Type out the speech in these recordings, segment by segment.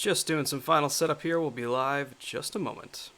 Just doing some final setup here. We'll be live in just a moment.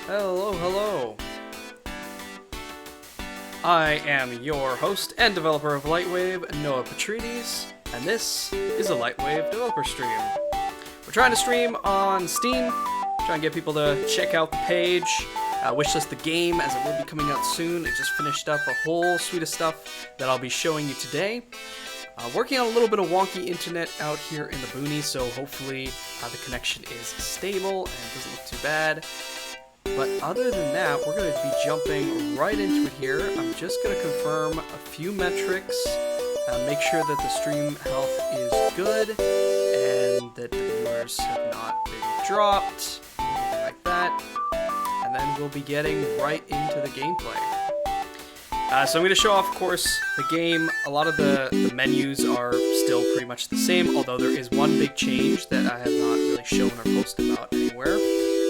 Hello. I am your host and developer of LightWave, Noah Petrides, and this is a LightWave Developer Stream. We're trying to stream on Steam, trying to get people to check out the page, wishlist the game as it will be coming out soon. I just finished up a whole suite of stuff that I'll be showing you today. Working on a little bit of wonky internet out here in the boonies, so hopefully the connection is stable and doesn't look too bad. But other than that, we're going to be jumping right into it here. I'm just going to confirm a few metrics, make sure that the stream health is good, and that the viewers have not been dropped, anything like that. And then we'll be getting right into the gameplay. So I'm going to show off, of course, the game. A lot of the menus are still pretty much the same, although there is one big change that I have not really shown or posted about anywhere.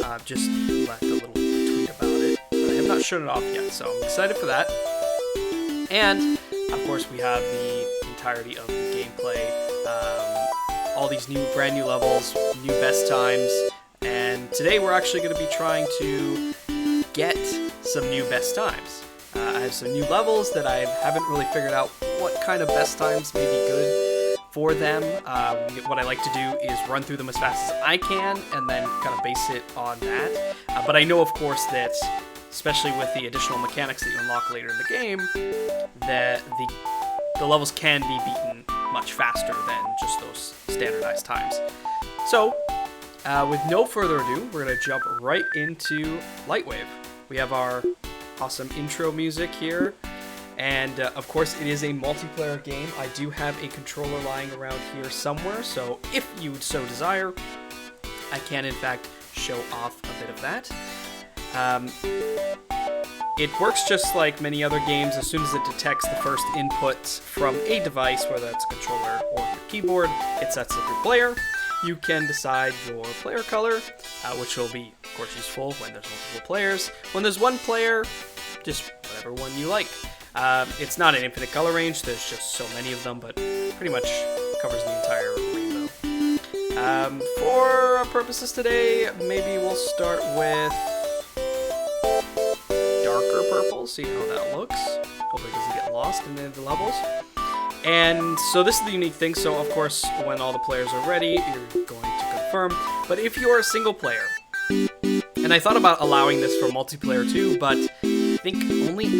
I've just left a little tweet about it, but I have not shown it off yet, so I'm excited for that. And, of course, we have the entirety of the gameplay, all these brand new levels, new best times, and today we're actually going to be trying to get some new best times. I have some new levels that I haven't really figured out what kind of best times may be good for them. What I like to do is run through them as fast as I can and then kind of base it on that. But I know, of course, that especially with the additional mechanics that you unlock later in the game, that the levels can be beaten much faster than just those standardized times. So, with no further ado, we're going to jump right into LightWave. We have our awesome intro music here, and of course it is a multiplayer game. I do have a controller lying around here somewhere, so if you so desire, I can, in fact, show off a bit of that. It works just like many other games. As soon as it detects the first input from a device, whether that's a controller or your keyboard, it sets up your player. You can decide your player color, which will be, of course, useful when there's multiple players. When there's one player, just whatever one you like. It's not an infinite color range, there's just so many of them, but pretty much covers the entire rainbow. For our purposes today, maybe we'll start with darker purple, see how that looks. Hopefully it doesn't get lost in the levels. And so this is the unique thing, so of course when all the players are ready, you're going to confirm. But if you're a single player, and I thought about allowing this for multiplayer too, but I think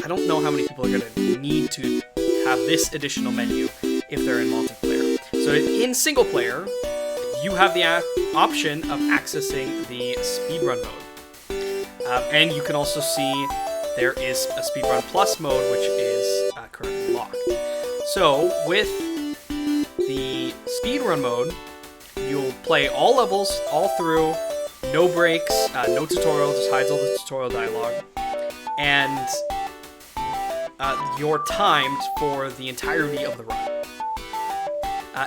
I don't know how many people are going to need to have this additional menu if they're in multiplayer. So in single player, you have the option of accessing the speedrun mode. And you can also see there is a speedrun plus mode, which is currently locked. So with the speedrun mode, you'll play all levels, all through, no breaks, no tutorial, just hides all the tutorial dialogue, and you're timed for the entirety of the run.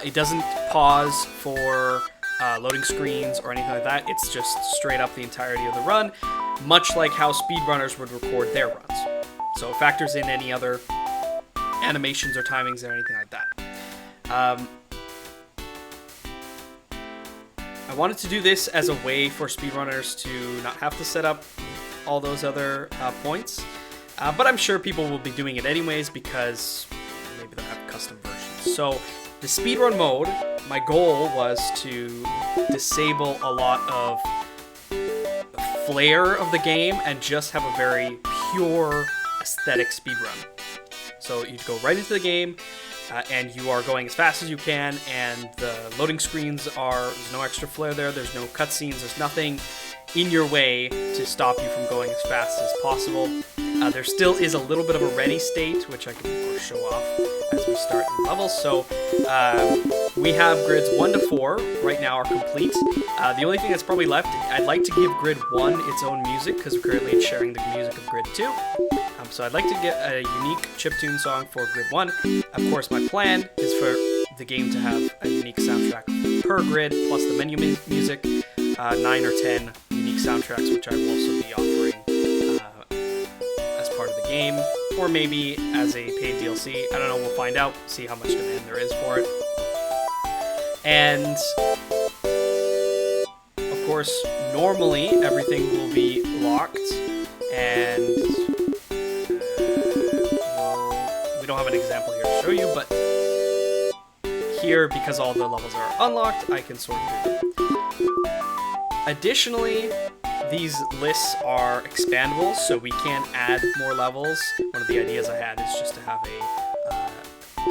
It doesn't pause for loading screens or anything like that. It's just straight up the entirety of the run, much like how speedrunners would record their runs. So it factors in any other animations or timings or anything like that. I wanted to do this as a way for speedrunners to not have to set up all those other points, but I'm sure people will be doing it anyways because maybe they'll have custom versions. So the speedrun mode, my goal was to disable a lot of flair of the game and just have a very pure aesthetic speedrun. So you go right into the game, and you are going as fast as you can, and the loading screens there's no extra flair there, there's no cutscenes, there's nothing in your way to stop you from going as fast as possible. There still is a little bit of a ready state, which I can of course show off as we start in levels. So we have grids 1 to 4 right now are complete. The only thing that's probably left, I'd like to give grid 1 its own music, because currently it's sharing the music of grid 2. So I'd like to get a unique chiptune song for grid 1. Of course, my plan is for the game to have a unique soundtrack per grid, plus the menu music, 9 or 10 unique soundtracks, which I will also be offering as part of the game, or maybe as a paid DLC. I don't know, we'll find out, see how much demand there is for it. And of course, normally everything will be locked, and we don't have an example here to show you, but here, because all the levels are unlocked, I can sort through them. Additionally, these lists are expandable, so we can add more levels. One of the ideas I had is just to have a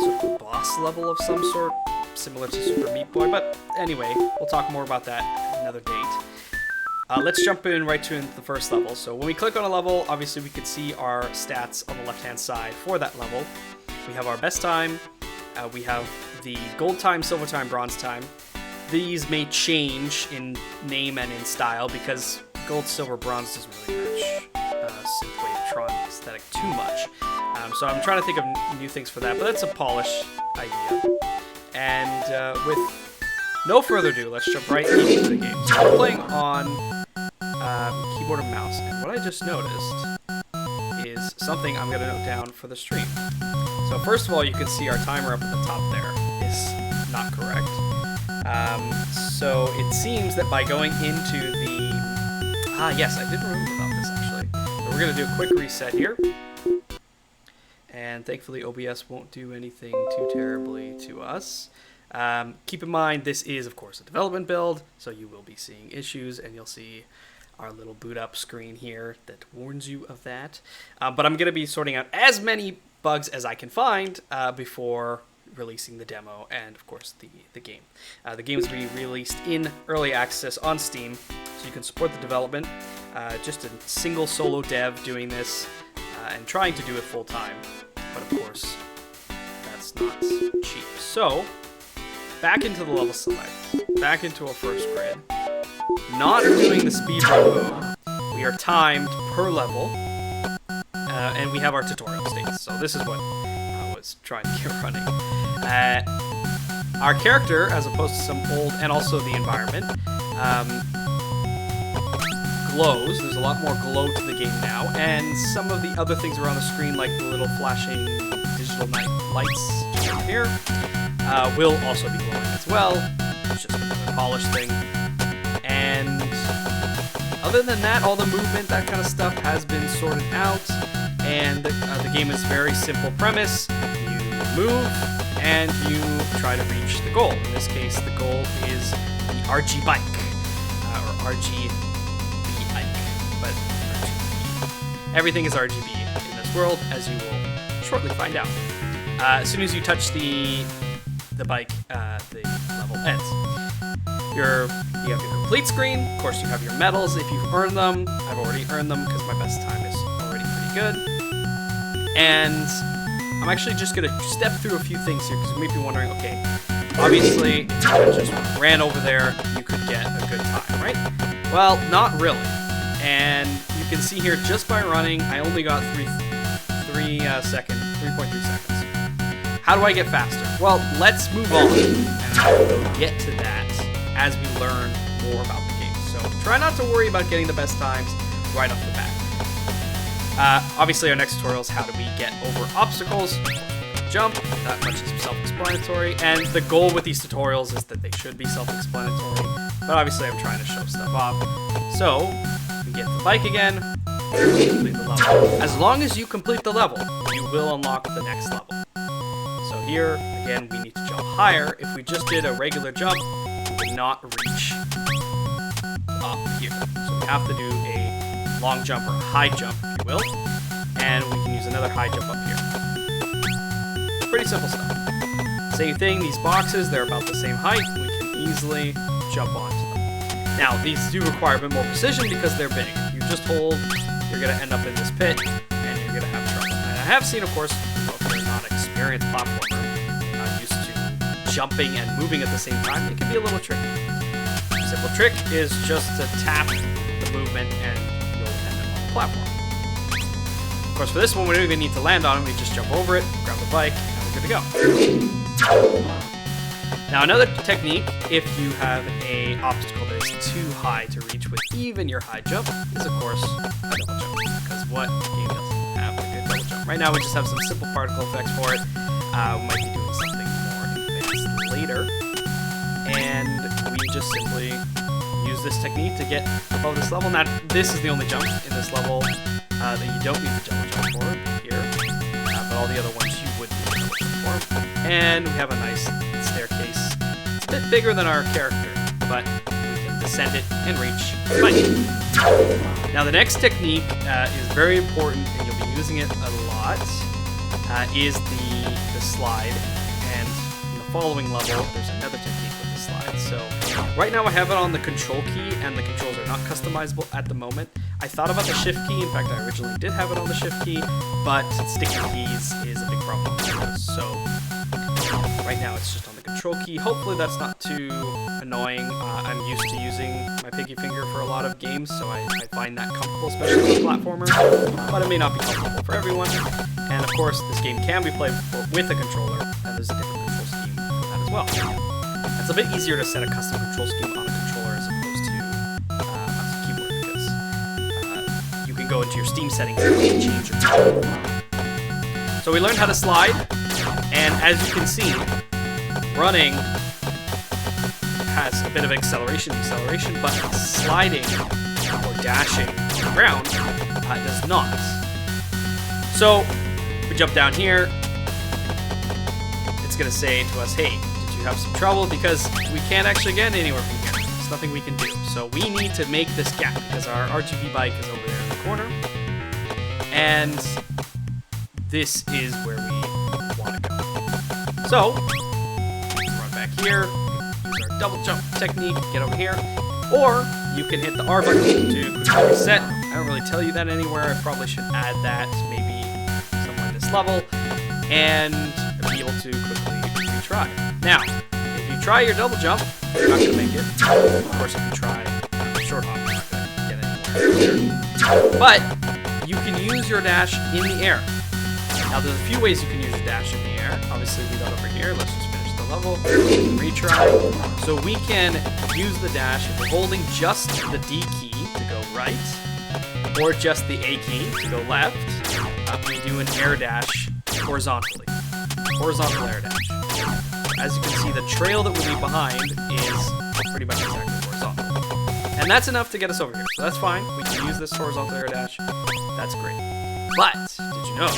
sort of a boss level of some sort, similar to Super Meat Boy, but anyway, we'll talk more about that at another date. Let's jump in right to the first level. So when we click on a level, obviously we can see our stats on the left-hand side for that level. We have our best time, we have the gold time, silver time, bronze time. These may change in name and in style because gold, silver, bronze doesn't really match Synthwave Tron aesthetic too much. So I'm trying to think of new things for that, but that's a polish idea. And with no further ado, let's jump right into the game. So we're playing on keyboard and mouse, and what I just noticed is something I'm going to note down for the stream. So first of all, you can see our timer up at the top there is not correct. So it seems that by going into the... yes, I did remember about this actually. So we're going to do a quick reset here. And thankfully OBS won't do anything too terribly to us. Keep in mind, this is, of course, a development build, so you will be seeing issues, and you'll see our little boot up screen here that warns you of that. But I'm going to be sorting out as many bugs as I can find before releasing the demo and, of course, the game. The game is being released in early access on Steam, so you can support the development. Just a single solo dev doing this and trying to do it full time. But, of course, that's not cheap. So, back into the level select, back into our first grid, not doing the speedrun mode. We are timed per level, and we have our tutorial states. So this is what I was trying to get running. Our character, as opposed to some old, and also the environment, glows. There's a lot more glow to the game now, and some of the other things around the screen, like the little flashing digital night lights over here, will also be glowing as well. It's just a polished thing. And other than that, all the movement, that kind of stuff, has been sorted out. And the game is very simple premise. You move, and you try to reach the goal. In this case, the goal is the RG bike, or RGB bike, but RGB. Everything is RGB in this world, as you will shortly find out. As soon as you touch the bike, the level ends. You have your complete screen. Of course, you have your medals if you've earned them. I've already earned them because my best time is already pretty good. And I'm actually just going to step through a few things here, because you may be wondering, okay, obviously, if you just ran over there, you could get a good time, right? Well, not really. And you can see here, just by running, I only got 3.3 seconds. How do I get faster? Well, let's move on, and I will get to that as we learn more about the game. So try not to worry about getting the best times right off the bat. Obviously, our next tutorial is how do we get over obstacles, jump. That much is self-explanatory, and the goal with these tutorials is that they should be self-explanatory, but obviously I'm trying to show stuff off. So, we get the bike again, complete the level. As long as you complete the level, you will unlock the next level. So here, again, we need to jump higher. If we just did a regular jump, we would not reach up here. So we have to do a long jump, or a high jump, if you will, and we can use another high jump up here. Pretty simple stuff. Same thing, these boxes, they're about the same height. We can easily jump onto them. Now, these do require a bit more precision because they're big. If you just hold, you're going to end up in this pit, and you're going to have trouble. And I have seen, of course, if you're not an experienced platformer, you're not used to jumping and moving at the same time, it can be a little tricky. A simple trick is just to tap the movement, and you'll end up on the platform. Of course, for this one, we don't even need to land on it. We just jump over it, grab the bike, and we're good to go. Now, another technique, if you have an obstacle that is too high to reach with even your high jump, is, of course, a double jump. Because what game doesn't have a good double jump? Right now, we just have some simple particle effects for it. We might be doing something more advanced later. And we just simply use this technique to get above this level. Now, this is the only jump in this level that you don't need to double jump for here, but all the other ones you would need to double jump for. And we have a nice staircase. It's a bit bigger than our character, but we can descend it and reach the bike. Now, the next technique is very important, and you'll be using it a lot, is the slide. And in the following level, there's another technique with the slide. So right now I have it on the control key, and the controls are not customizable at the moment. I thought about the shift key. In fact, I originally did have it on the shift key, but sticking keys is a big problem. So right now it's just on the control key. Hopefully that's not too annoying. I'm used to using my pinky finger for a lot of games, so I find that comfortable, especially with platformers, but it may not be comfortable for everyone. And of course, this game can be played with a controller, and there's a different control scheme for that as well. It's a bit easier to set a custom control scheme on a controller as opposed to a keyboard, because you can go into your Steam settings and change your control. So we learned how to slide, and as you can see, running has a bit of acceleration, deceleration, but sliding or dashing on the ground does not. So we jump down here, it's going to say to us, hey, did you have some trouble? Because we can't actually get anywhere from here. There's nothing we can do. So we need to make this gap, because our RGB bike is over there in the corner. And this is where we want to go. So, run back here, use our double jump technique, get over here. Or you can hit the R button to quickly reset. I don't really tell you that anywhere. I probably should add that maybe somewhere in this level, and be able to quickly retry. Now, if you try your double jump, you're not going to make it. Of course, if you try short hop. I'm not going to get any more there. But you can use your dash in the air. Now, there's a few ways you can use your dash in the air. Obviously, we got over here. Let's just finish the level. Retry. So we can use the dash if we're holding just the D key to go right, or just the A key to go left. We do an air dash horizontally. Horizontal air dash. As you can see, the trail that will be behind is pretty much exactly horizontal. And that's enough to get us over here. So that's fine. We can use this horizontal air dash. That's great. But, did you know,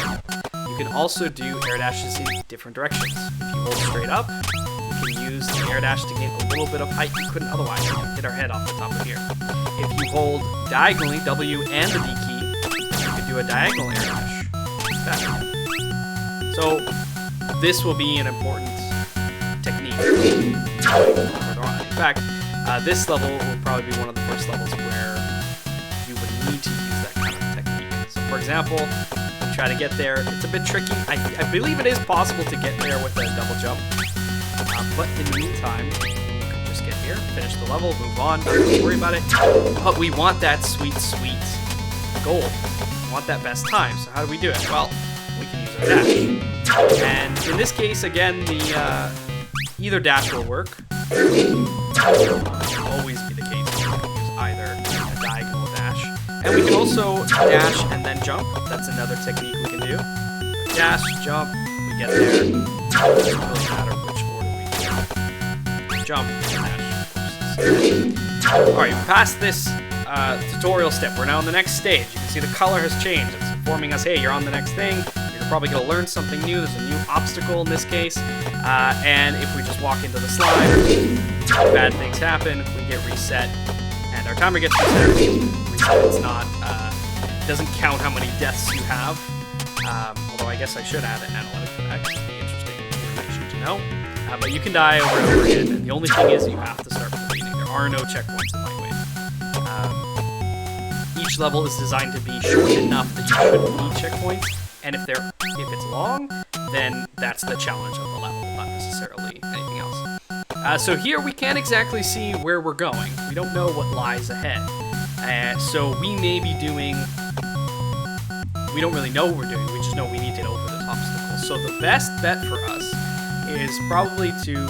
you can also do air dashes in different directions. If you hold straight up, you can use the air dash to gain a little bit of height you couldn't otherwise. You can hit our head off the top of here. If you hold diagonally, W and the D key, you can do a diagonal air dash. Like that. So, this will be an important technique. In fact, this level will probably be one of the first levels where you would need to use that kind of technique. So, for example, try to get there. It's a bit tricky. I believe it is possible to get there with a double jump. But in the meantime, you can just get here, finish the level, move on, not have to worry about it. But we want that sweet, sweet gold. We want that best time. So how do we do it? Well, we can use our dash. And in this case, again, the either dash will work. Always be the case. We can use either a diagonal dash. And we can also dash and then jump. That's another technique we can do. Dash, jump, we get there. It doesn't really matter which order we do. Jump, dash. Alright, we passed this tutorial step. We're now on the next stage. You can see the color has changed. It's informing us, hey, you're on the next thing. You're probably going to learn something new. There's a new obstacle in this case. And if we just walk into the slide, bad things happen. We get reset. And our timer gets reset. It's not, doesn't count how many deaths you have. Although I guess I should add an analytic for that. It'd be interesting information to know. But you can die over and over again. And the only thing is you have to start from the beginning. There are no checkpoints in LightWave. Each level is designed to be short enough that you shouldn't need checkpoints. And if it's long, then that's the challenge of the level, not necessarily anything else. So here we can't exactly see where we're going. We don't know what lies ahead. So we may be doing... We don't really know what we're doing, we just know we need to get over this obstacle. So the best bet for us is probably to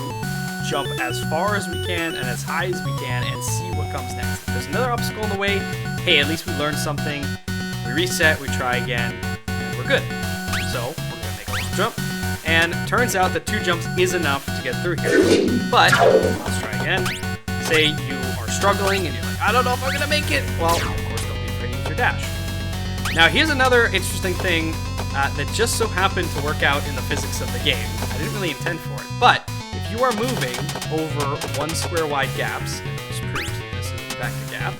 jump as far as we can and as high as we can and see what comes next. If there's another obstacle in the way, hey, at least we learned something. We reset, we try again, and we're good. So we're going to make a long jump. And turns out that 2 jumps is enough to get through here. But, let's try again. Say you are struggling and you're like, I don't know if I'm going to make it. Well, of course, don't be afraid to use your dash. Now, here's another interesting thing that just so happened to work out in the physics of the game. I didn't really intend for it. But, if you are moving over 1 square wide gaps, just proves to you this is in fact a gap,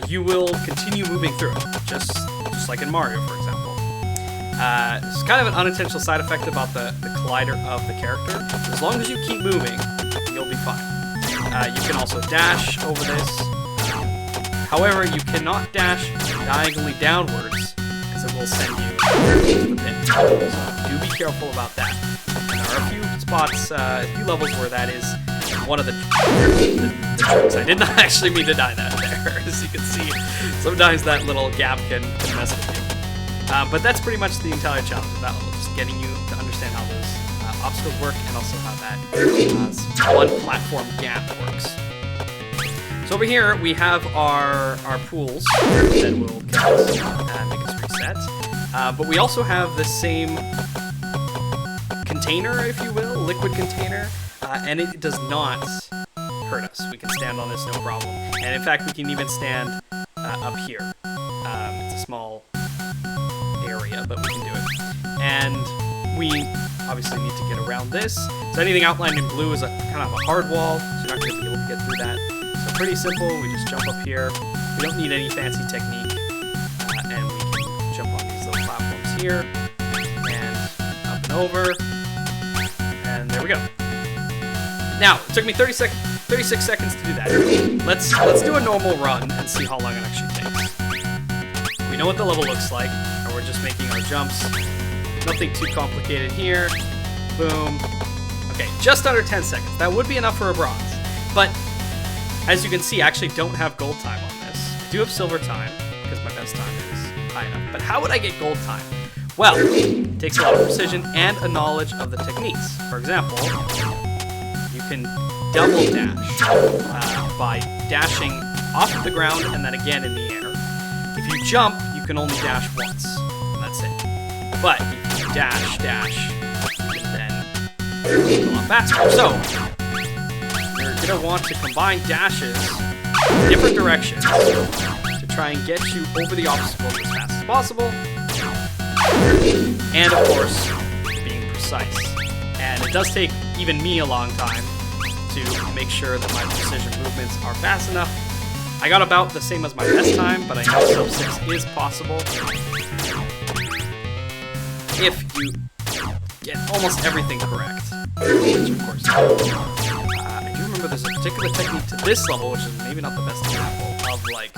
you will continue moving through it. Just like in Mario, for example. It's kind of an unintentional side effect about the collider of the character. As long as you keep moving, you'll be fine. You can also dash over this. However, you cannot dash diagonally downwards, because it will send you to the pit. So do be careful about that. And there are a few spots, a few levels where that is one of the tricks. I did not actually mean to die that there. As you can see, sometimes that little gap can mess with you. But that's pretty much the entire challenge of that level, just getting you to understand how those obstacles work and also how that one platform gap works. So over here we have our pools that will kill us and make us reset. But we also have the same container, if you will, liquid container, and it does not hurt us. We can stand on this no problem. And in fact, we can even stand up here. It's a small area, but we can do it. And we obviously need to get around this. So anything outlined in blue is a kind of a hard wall, so you're not going to be able to get through that. So pretty simple, we just jump up here. We don't need any fancy technique. And we can jump on these little platforms here. And up and over. And there we go. Now, it took me 36 seconds to do that. Let's do a normal run and see how long it actually takes. We know what the level looks like, and we're just making our jumps. Nothing too complicated here. Boom. Okay, just under 10 seconds. That would be enough for a bronze. But As you can see, I actually don't have gold time on this. I do have silver time, because my best time is high enough. But how would I get gold time? Well, it takes a lot of precision and a knowledge of the techniques. For example, you can double dash by dashing off of the ground and then again in the air. If you jump, you can only dash once, and that's it. But if you dash, you can then go a lot faster. So, you're going to want to combine dashes in different directions to try and get you over the obstacles as fast as possible. And of course, being precise. And it does take even me a long time to make sure that my precision movements are fast enough. I got about the same as my best time, but I know sub 6 is possible if you get almost everything correct. Which of course, I do remember there's a particular technique to this level, which is maybe not the best example, of like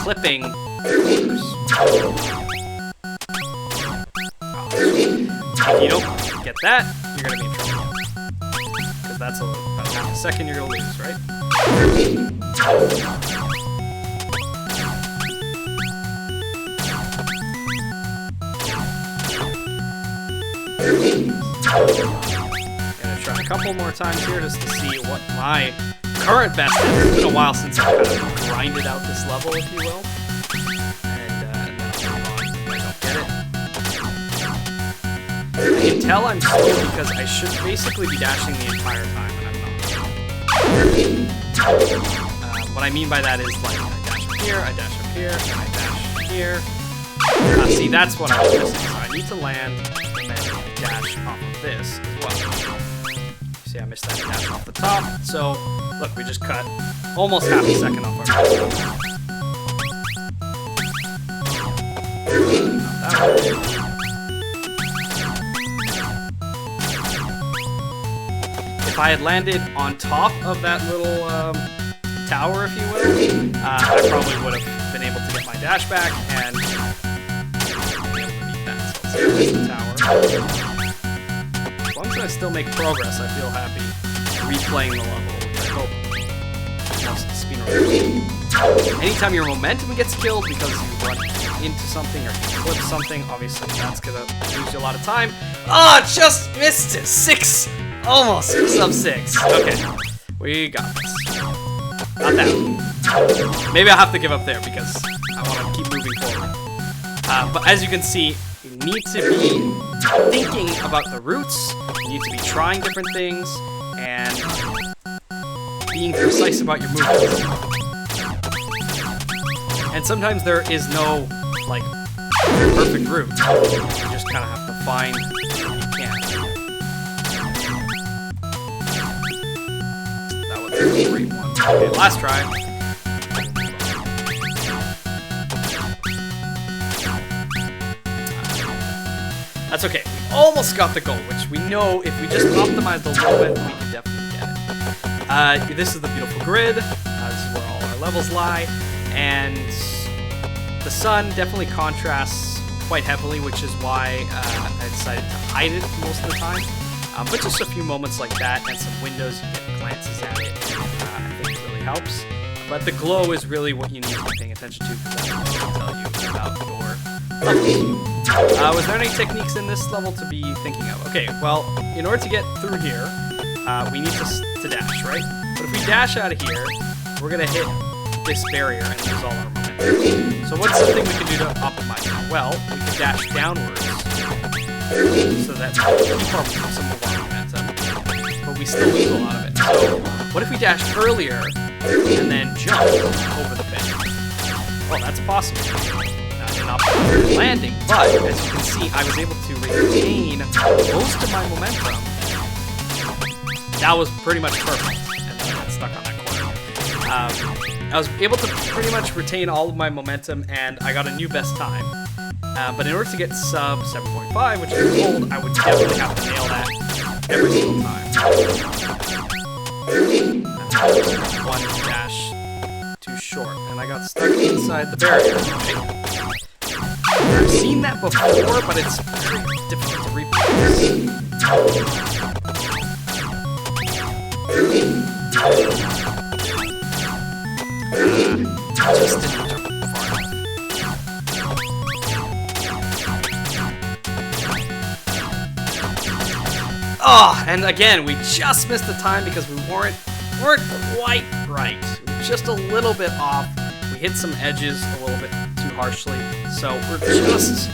clipping corners. If you don't get that, you're going to be in trouble. Because that's about half a second you're going to lose, right? I'm going to try a couple more times here just to see what my current best is. It's been a while since I've kind of grinded out this level, if you will. I can tell I'm slow because I should basically be dashing the entire time, and I'm not. What I mean by that is, like, I dash up here, I dash up here, and I dash here. See, that's what I was missing. So I need to land and then dash off of this as well. See, I missed that dash off the top. So, look, we just cut almost half a second off our first. Not that one. If I had landed on top of that little tower, if you will, I probably would have been able to get my dash back and be able to beat that. So let's see, the tower. As long as I still make progress, I feel happy replaying the level, which I hope most speedrunners. Anytime your momentum gets killed because you run into something or you flip something, obviously that's gonna lose you a lot of time. Oh, just missed it! 6! Almost sub 6. Okay, we got this. Not that one. Maybe I'll have to give up there because I want to keep moving forward. But as you can see, you need to be thinking about the routes, you need to be trying different things, and being precise about your movements. And sometimes there is no, like, perfect route. You just kind of have to find what you can. Great one. Okay, last try. That's okay. We almost got the goal, which we know if we just optimize a little bit, we can definitely get it. This is the beautiful grid. This is where all our levels lie. And the sun definitely contrasts quite heavily, which is why I decided to hide it most of the time. But just a few moments like that and some windows, you get glances at it. I think it really helps. But the glow is really what you need to be paying attention to because that's what will tell you about your level. Was there any techniques in this level to be thinking of? Okay, well, in order to get through here, we need to dash, right? But if we dash out of here, we're going to hit this barrier and lose all our momentum. So what's something we can do to optimize that? Well, we can dash downwards so that we keep some of our momentum, but we still lose a lot of it. So what if we dash earlier and then jump over the bend? Well, that's possible. Not landing, but as you can see, I was able to retain most of my momentum. That was pretty much perfect, and then I got stuck on that corner. I was able to pretty much retain all of my momentum, and I got a new best time. But in order to get sub 7.5, which is gold, I would definitely have to nail that every single time. One dash too short, and I got stuck inside the barrier. I've seen that before, but it's very difficult to reproduce. just didn't jump far enough. Oh, and again, we just missed the time because we weren't quite right. We were just a little bit off. We hit some edges a little bit too harshly, so we're just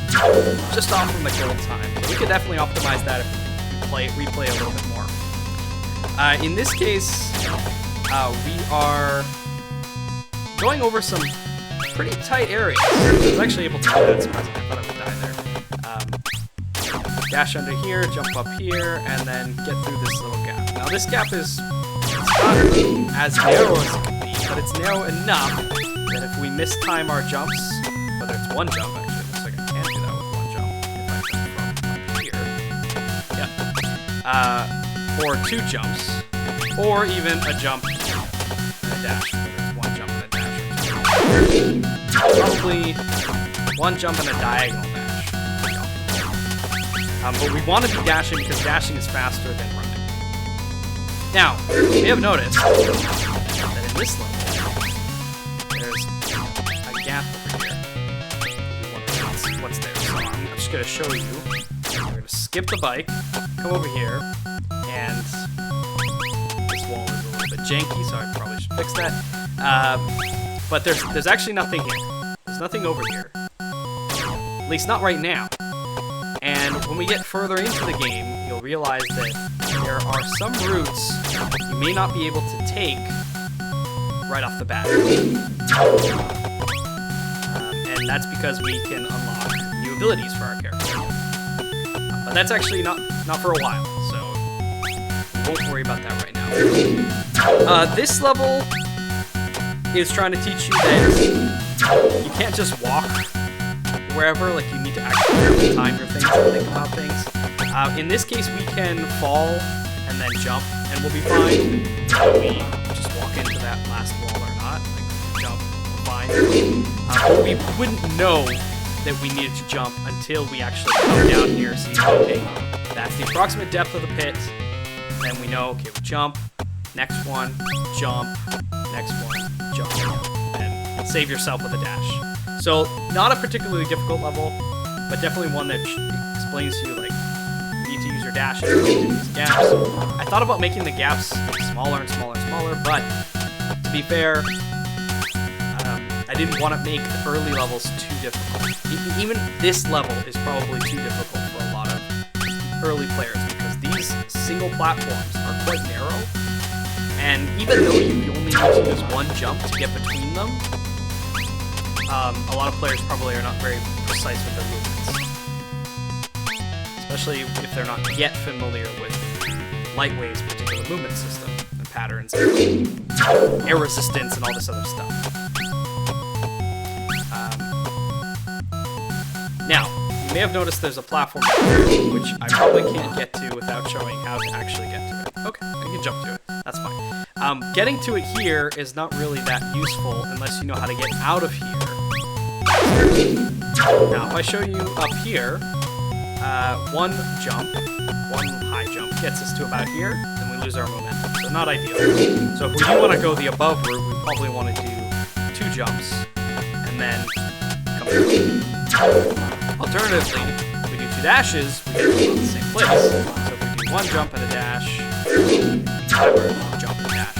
off from the goal time. So we could definitely optimize that if we replay a little bit more. In this case, we are going over some pretty tight areas. I was actually able to do that, surprisingly. I thought I would die there. Dash under here, jump up here, and then get through this little gap. Now this gap is not as narrow as it could be, but it's narrow enough that if we mistime our jumps, whether it's one jump actually, it looks like I can do that with one jump if I jump from up here. Yep. Or two jumps, or even a jump and a dash, whether it's one jump and a dash or two. Probably one jump and a diagonal dash. But we want to be dashing because dashing is faster than running. Now, you may have noticed that in this level, there's a gap over here. What's there? So I'm just going to show you. We're going to skip the bike, come over here, and this wall is a little bit janky, so I probably should fix that. But there's actually nothing here. There's nothing over here. At least not right now. And when we get further into the game, you'll realize that there are some routes you may not be able to take right off the bat. And that's because we can unlock new abilities for our character. But that's actually not for a while, so we won't worry about that right now. This level is trying to teach you that you can't just walk wherever, like you need to actually time your things and think about things. In this case, we can fall and then jump, and we'll be fine. We just walk into that last wall or not, like jump, we're fine. But we wouldn't know that we needed to jump until we actually come down here, see, okay, that's the approximate depth of the pit. Then we know, okay, we jump, next one, jump, next one, jump, and save yourself with a dash. So, not a particularly difficult level, but definitely one that explains to you, like, you need to use your dash to get into these gaps. I thought about making the gaps smaller and smaller and smaller, but to be fair, I didn't want to make the early levels too difficult. Even this level is probably too difficult for a lot of early players, because these single platforms are quite narrow, and even though you only need to use one jump to get between them, a lot of players probably are not very precise with their movements. Especially if they're not yet familiar with LightWave's particular movement system and patterns, and air resistance, and all this other stuff. Now, you may have noticed there's a platform here, which I probably can't get to without showing how to actually get to it. Okay, I can jump to it. That's fine. Getting to it here is not really that useful unless you know how to get out of here. Now, if I show you up here, one high jump gets us to about here, and we lose our momentum, so not ideal. So if we do want to go the above route, we probably want to do two jumps, and then come through. Alternatively, if we do two dashes, we get to the same place. So if we do one jump and a dash, jump and dash.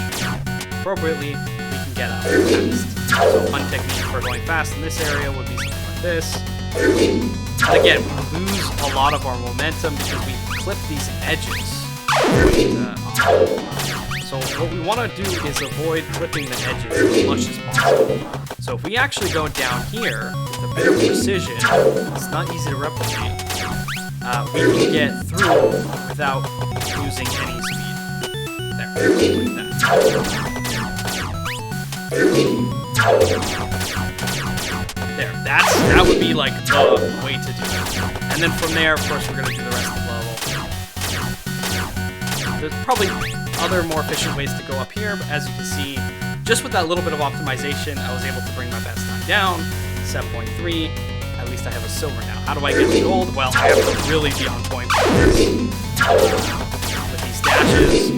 Appropriately, we can get up fast. So one technique for going fast in this area would be something like this. And again, we lose a lot of our momentum because we clip these edges. So what we want to do is avoid clipping the edges as much as possible. So if we actually go down here with a bit of precision, it's not easy to replicate, we can get through without losing any speed. There, like that. There, that would be like the way to do that. And then from there, of course, we're going to do the rest of the level. There's probably other more efficient ways to go up here, but as you can see, just with that little bit of optimization, I was able to bring my best time down, 7.3. At least I have a silver now. How do I get to gold? Well, I have to really be on point with these dashes,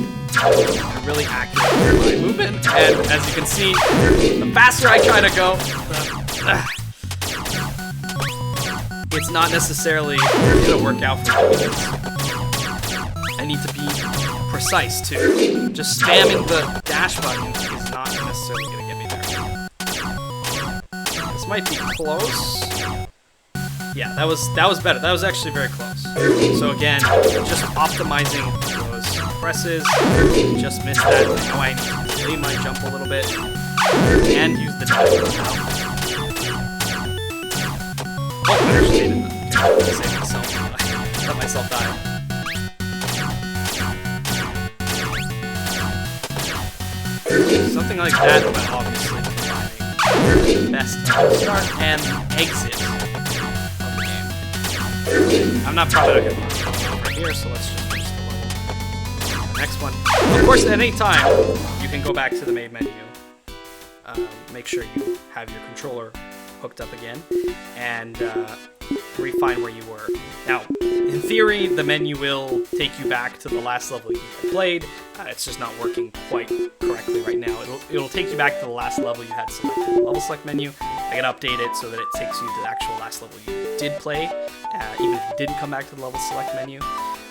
and really accurate with my movement. And as you can see, the faster I try to go, it's not necessarily gonna work out for me because I need to be precise too. Just spamming the dash button is not necessarily gonna get me there. This might be close. Yeah, that was better. That was actually very close. So again, just optimizing those presses. Just missed that. Now I need to delay my jump a little bit and use the dash button now. Oh, I actually did it. Okay, save myself. Let myself die. Something like that, but obviously combining the best start and exit. I'm not probably not going to be over here, so let's just finish the level. The next one. Of course, at any time, you can go back to the main menu. Make sure you have your controller hooked up again, and refine where you were. Now, in theory, the menu will take you back to the last level you played. It's just not working quite correctly right now. It'll take you back to the last level you had selected in the level select menu. I can update it so that it takes you to the actual last level you did play, even if you didn't come back to the level select menu.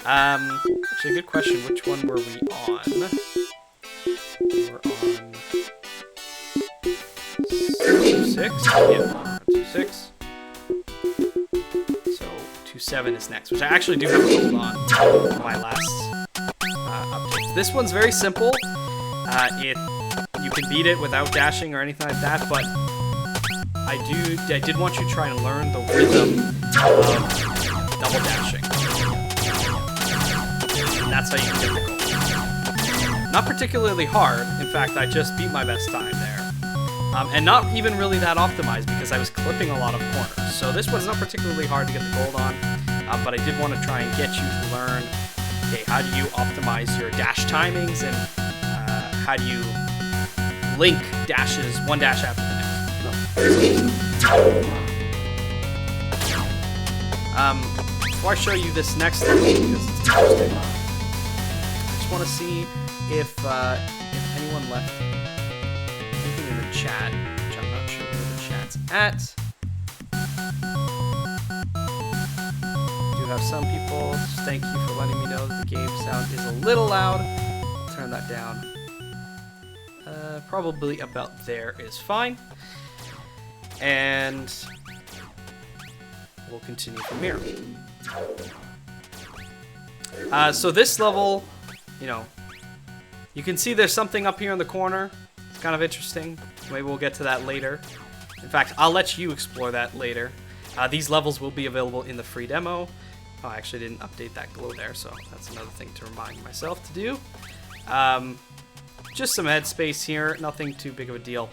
Actually, a good question. Which one were we on? We were on 2-6? Yeah, 2-6. So 2-7 is next, which I actually do have a hold on my last update. This one's very simple. You can beat it without dashing or anything like that, but I did want you to try and learn the rhythm of double dashing. And that's how you can get the goal. Not particularly hard. In fact, I just beat my best time there. And not even really that optimized because I was clipping a lot of corners. So this one's not particularly hard to get the gold on, but I did want to try and get you to learn, okay, how do you optimize your dash timings and how do you link dashes, one dash after the next. Before I show you this next level, because it's interesting, I just want to see if anyone left anything in the chat, which I'm not sure where the chat's at. I do have some people. Thank you for letting me know that the game sound is a little loud. I'll turn that down. Probably about there is fine. And we'll continue from here. So this level, you know, you can see there's something up here in the corner. It's kind of interesting. Maybe we'll get to that later. In fact, I'll let you explore that later. These levels will be available in the free demo. Oh, I actually didn't update that glow there, so that's another thing to remind myself to do. Just some headspace here, nothing too big of a deal.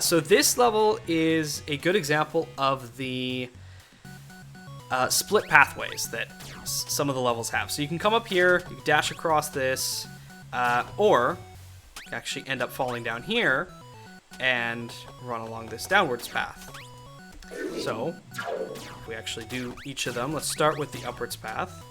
So this level is a good example of the split pathways that some of the levels have. So you can come up here, you can dash across this, or you can actually end up falling down here and run along this downwards path. So if we actually do each of them, let's start with the upwards path.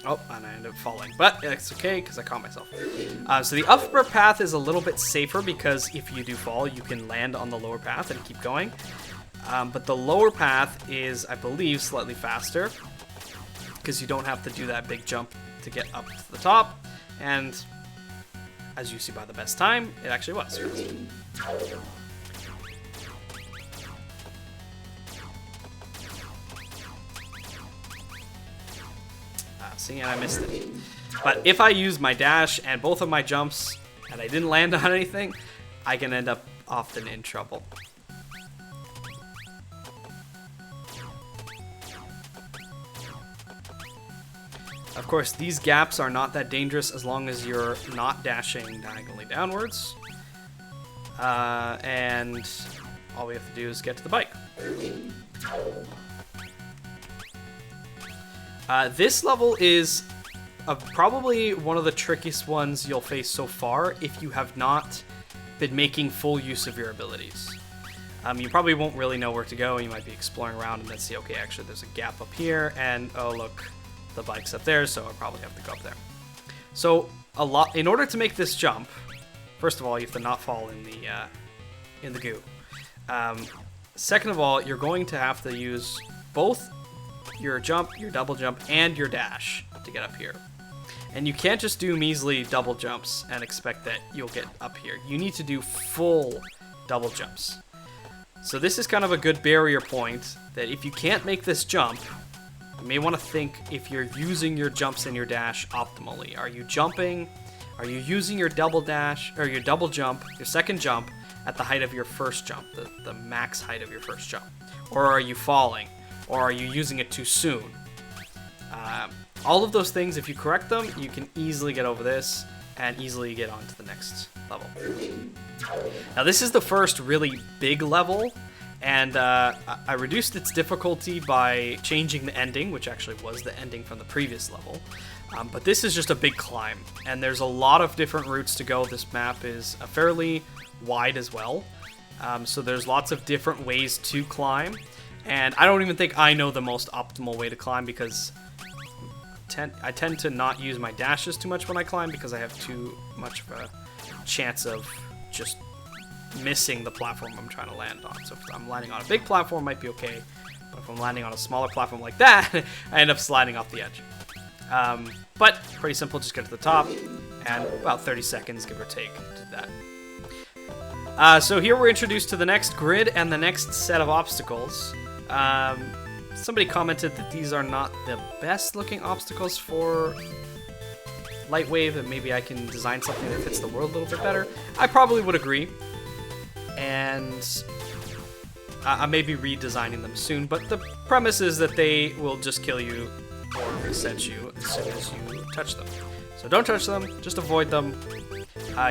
Oh, and I ended up falling, but it's okay because I caught myself. So the upper path is a little bit safer because if you do fall, you can land on the lower path and keep going. But the lower path is, I believe, slightly faster because you don't have to do that big jump to get up to the top. And as you see by the best time, it actually was faster. See, and I missed it. But if I use my dash and both of my jumps and I didn't land on anything, I can end up often in trouble. Of course, these gaps are not that dangerous as long as you're not dashing diagonally downwards. And all we have to do is get to the bike. This level is probably one of the trickiest ones you'll face so far if you have not been making full use of your abilities. You probably won't really know where to go. You might be exploring around and then see, okay, actually there's a gap up here, and oh look, the bike's up there, so I probably have to go up there. So in order to make this jump, first of all, you have to not fall in the goo. Second of all, you're going to have to use both your jump, your double jump, and your dash to get up here. And you can't just do measly double jumps and expect that you'll get up here. You need to do full double jumps. So this is kind of a good barrier point that if you can't make this jump, you may want to think if you're using your jumps and your dash optimally. Are you jumping? Are you using your double dash or your double jump, your second jump, at the height of your first jump, the max height of your first jump? Or are you falling? Or are you using it too soon? All of those things, if you correct them, you can easily get over this and easily get on to the next level. Now this is the first really big level, and I reduced its difficulty by changing the ending, which actually was the ending from the previous level. But this is just a big climb, and there's a lot of different routes to go. This map is fairly wide as well, so there's lots of different ways to climb, and I don't even think I know the most optimal way to climb because I tend to not use my dashes too much when I climb because I have too much of a chance of just missing the platform I'm trying to land on. So if I'm landing on a big platform, it might be okay, but if I'm landing on a smaller platform like that, I end up sliding off the edge. But pretty simple, just get to the top, and about 30 seconds, give or take, to do that. So here we're introduced to the next grid and the next set of obstacles. Somebody commented that these are not the best looking obstacles for LightWave, and maybe I can design something that fits the world a little bit better. I probably would agree, and I may be redesigning them soon, but the premise is that they will just kill you or reset you as soon as you touch them. So don't touch them, just avoid them.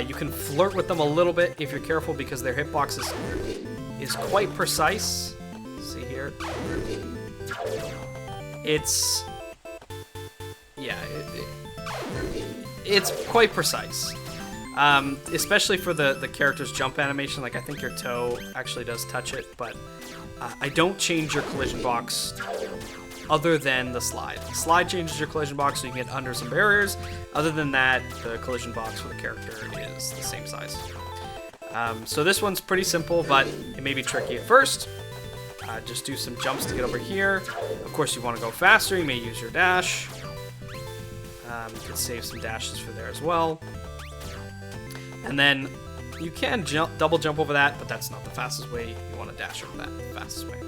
You can flirt with them a little bit if you're careful because their hitbox is quite precise. See here? It's... yeah, it's quite precise. Especially for the character's jump animation. Like, I think your toe actually does touch it, but I don't change your collision box other than the slide. The slide changes your collision box so you can get under some barriers. Other than that, the collision box for the character is the same size. So this one's pretty simple, but it may be tricky at first. Just do some jumps to get over here. Of course, you want to go faster, you may use your dash. You can save some dashes for there as well. And then you can double jump over that, but that's not the fastest way. You want to dash over that the fastest way.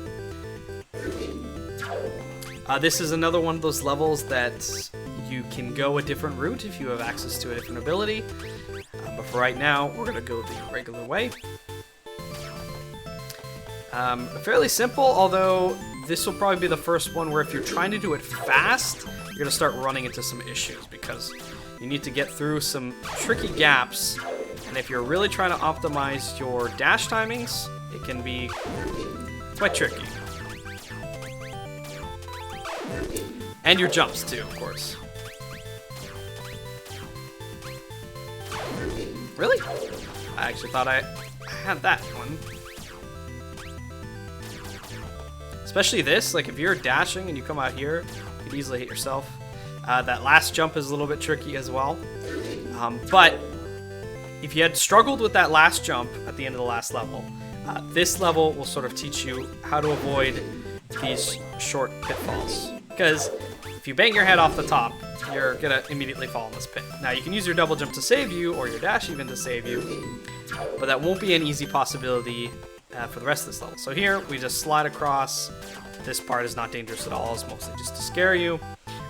This is another one of those levels that you can go a different route if you have access to a different ability. But for right now, we're going to go the regular way. Fairly simple, although this will probably be the first one where if you're trying to do it fast, you're going to start running into some issues because you need to get through some tricky gaps, and if you're really trying to optimize your dash timings, it can be quite tricky. And your jumps too, of course. Really? I actually thought I had that one. Especially this, like if you're dashing and you come out here, you could easily hit yourself. That last jump is a little bit tricky as well. But if you had struggled with that last jump at the end of the last level, this level will sort of teach you how to avoid these short pitfalls. Because if you bang your head off the top, you're gonna immediately fall in this pit. Now you can use your double jump to save you, or your dash even to save you, but that won't be an easy possibility for the rest of this level. So here, we just slide across. This part is not dangerous at all, it's mostly just to scare you.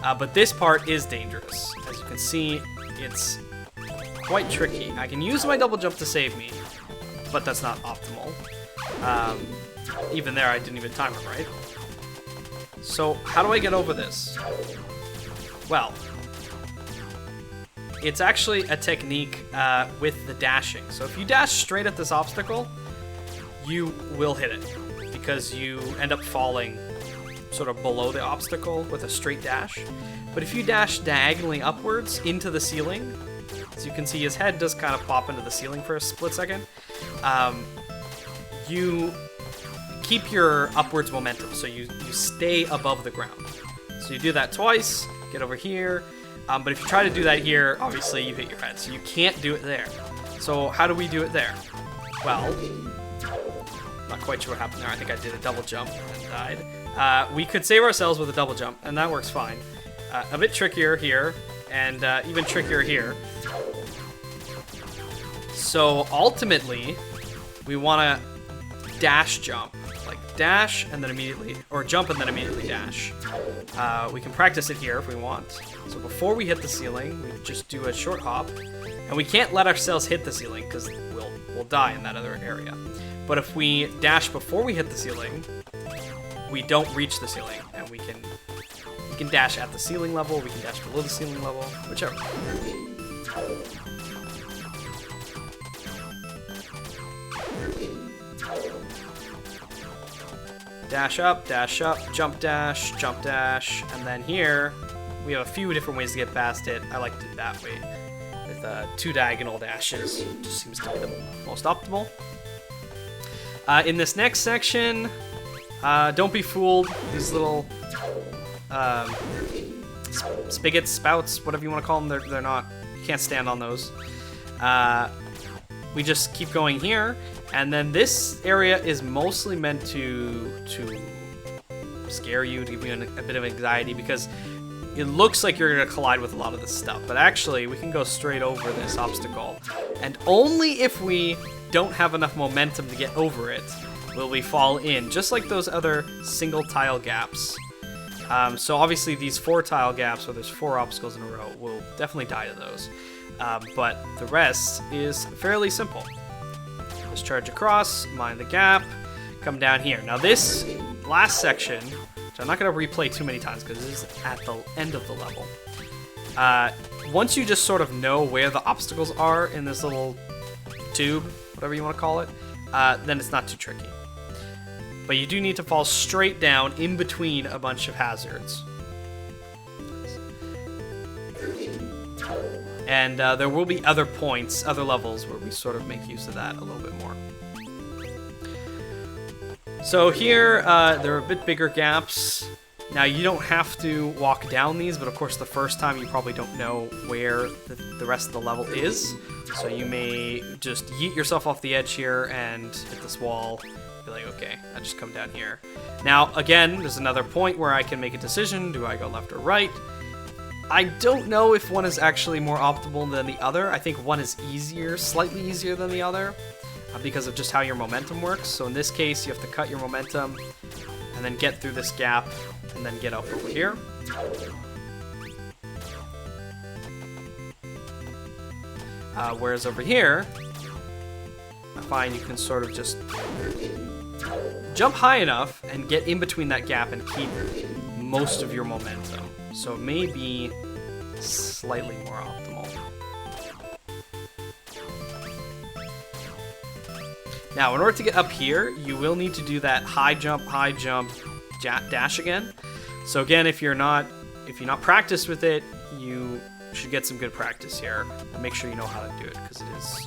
But this part is dangerous. As you can see, it's quite tricky. I can use my double jump to save me, but that's not optimal. Even there, I didn't even time it right. So how do I get over this? Well, it's actually a technique with the dashing. So if you dash straight at this obstacle, you will hit it because you end up falling sort of below the obstacle with a straight dash. But if you dash diagonally upwards into the ceiling, as you can see, his head does kind of pop into the ceiling for a split second, you keep your upwards momentum, so you stay above the ground. So you do that twice, get over here, but if you try to do that here, obviously you hit your head, so you can't do it there. So how do we do it there? Well, not quite sure what happened there. I think I did a double jump and died. We could save ourselves with a double jump, and that works fine. A bit trickier here, and even trickier here. So ultimately, we want to dash jump. Like dash and then immediately, or jump and then immediately dash. We can practice it here if we want. So before we hit the ceiling, we just do a short hop. And we can't let ourselves hit the ceiling because we'll die in that other area. But if we dash before we hit the ceiling, we don't reach the ceiling, and we can dash at the ceiling level, we can dash below the ceiling level, whichever. Dash up, jump dash, and then here we have a few different ways to get past it. I like to do it that way. With 2 diagonal dashes, it just seems to be the most optimal. In this next section, don't be fooled. These little spigots, spouts, whatever you want to call them, they're not. You can't stand on those. We just keep going here, and then this area is mostly meant to scare you, to give you a bit of anxiety, because it looks like you're going to collide with a lot of this stuff, but actually we can go straight over this obstacle, and only if we don't have enough momentum to get over it will we fall in, just like those other single tile gaps. So obviously these 4 tile gaps, where there's 4 obstacles in a row, we'll definitely die to those. But the rest is fairly simple. Just charge across, mind the gap, come down here. Now this last section, which I'm not going to replay too many times because this is at the end of the level. Once you just sort of know where the obstacles are in this little tube, whatever you want to call it, then it's not too tricky. But you do need to fall straight down in between a bunch of hazards. And there will be other points, other levels, where we sort of make use of that a little bit more. So here, there are a bit bigger gaps. Now, you don't have to walk down these, but of course the first time you probably don't know where the rest of the level is. So you may just yeet yourself off the edge here and hit this wall. Be like, okay, I just come down here. Now, again, there's another point where I can make a decision. Do I go left or right? I don't know if one is actually more optimal than the other. I think one is easier, slightly easier than the other, because of just how your momentum works. So in this case, you have to cut your momentum and then get through this gap and then get up over here. Whereas over here, I find you can sort of just jump high enough and get in between that gap and keep most of your momentum. So it may be slightly more optimal. Now, in order to get up here, you will need to do that high jump, dash again. So again, if you're not practiced with it, you should get some good practice here. And make sure you know how to do it, because it is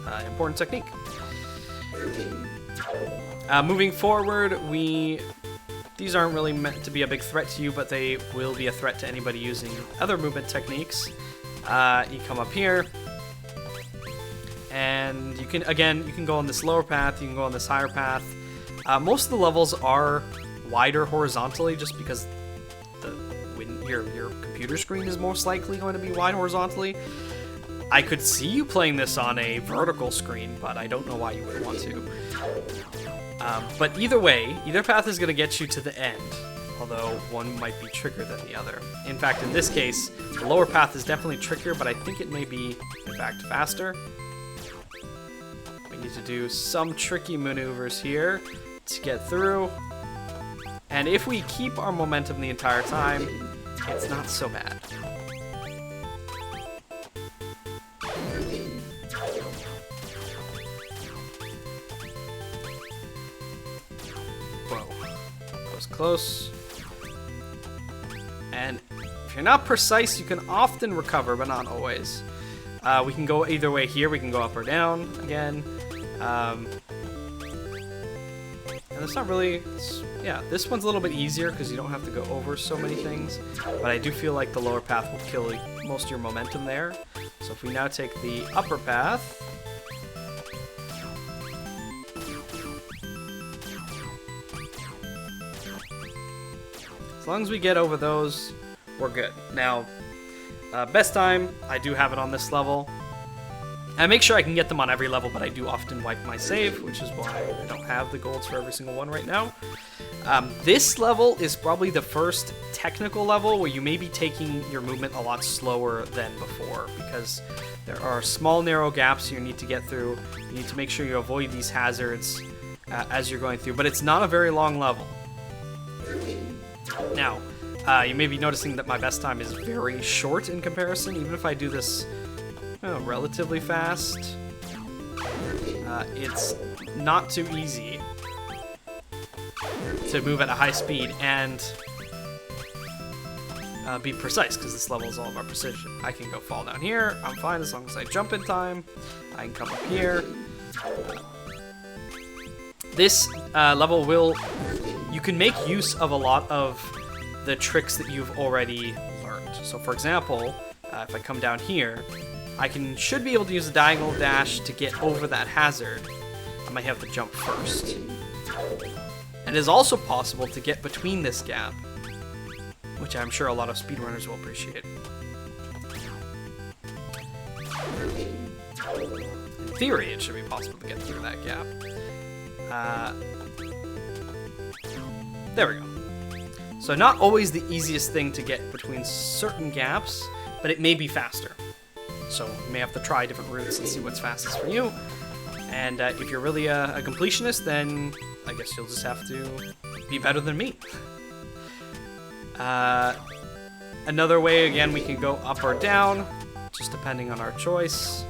an important technique. Moving forward, these aren't really meant to be a big threat to you, but they will be a threat to anybody using other movement techniques. You come up here, and you can go on this lower path, you can go on this higher path. Most of the levels are wider horizontally, just because your computer screen is most likely going to be wide horizontally. I could see you playing this on a vertical screen, but I don't know why you would want to. But either way, either path is going to get you to the end, although one might be trickier than the other. In fact, in this case, the lower path is definitely trickier, but I think it may be, in fact, faster. We need to do some tricky maneuvers here to get through. And if we keep our momentum the entire time, it's not so bad. Close. And if you're not precise, you can often recover, but not always. We can go either way here. We can go up or down again. And it's not really, yeah, this one's a little bit easier because you don't have to go over so many things, but I do feel like the lower path will kill most of your momentum there. So if we now take the upper path, as long as we get over those, we're good. Now, best time, I do have it on this level. I make sure I can get them on every level, but I do often wipe my save, which is why I don't have the golds for every single one right now. This level is probably the first technical level where you may be taking your movement a lot slower than before, because there are small, narrow gaps you need to get through. You need to make sure you avoid these hazards as you're going through, but it's not a very long level. Now, you may be noticing that my best time is very short in comparison, even if I do this relatively fast. It's not too easy to move at a high speed and be precise, because this level is all about precision. I can go fall down here, I'm fine as long as I jump in time. I can come up here. This level you can make use of a lot of the tricks that you've already learned. So for example, if I come down here, I should be able to use a diagonal dash to get over that hazard. I might have to jump first. And it is also possible to get between this gap, which I'm sure a lot of speedrunners will appreciate. In theory, it should be possible to get through that gap. There we go. So not always the easiest thing to get between certain gaps, but it may be faster. So you may have to try different routes and see what's fastest for you. And if you're really a completionist, then I guess you'll just have to be better than me. Another way, again, we can go up or down, just depending on our choice.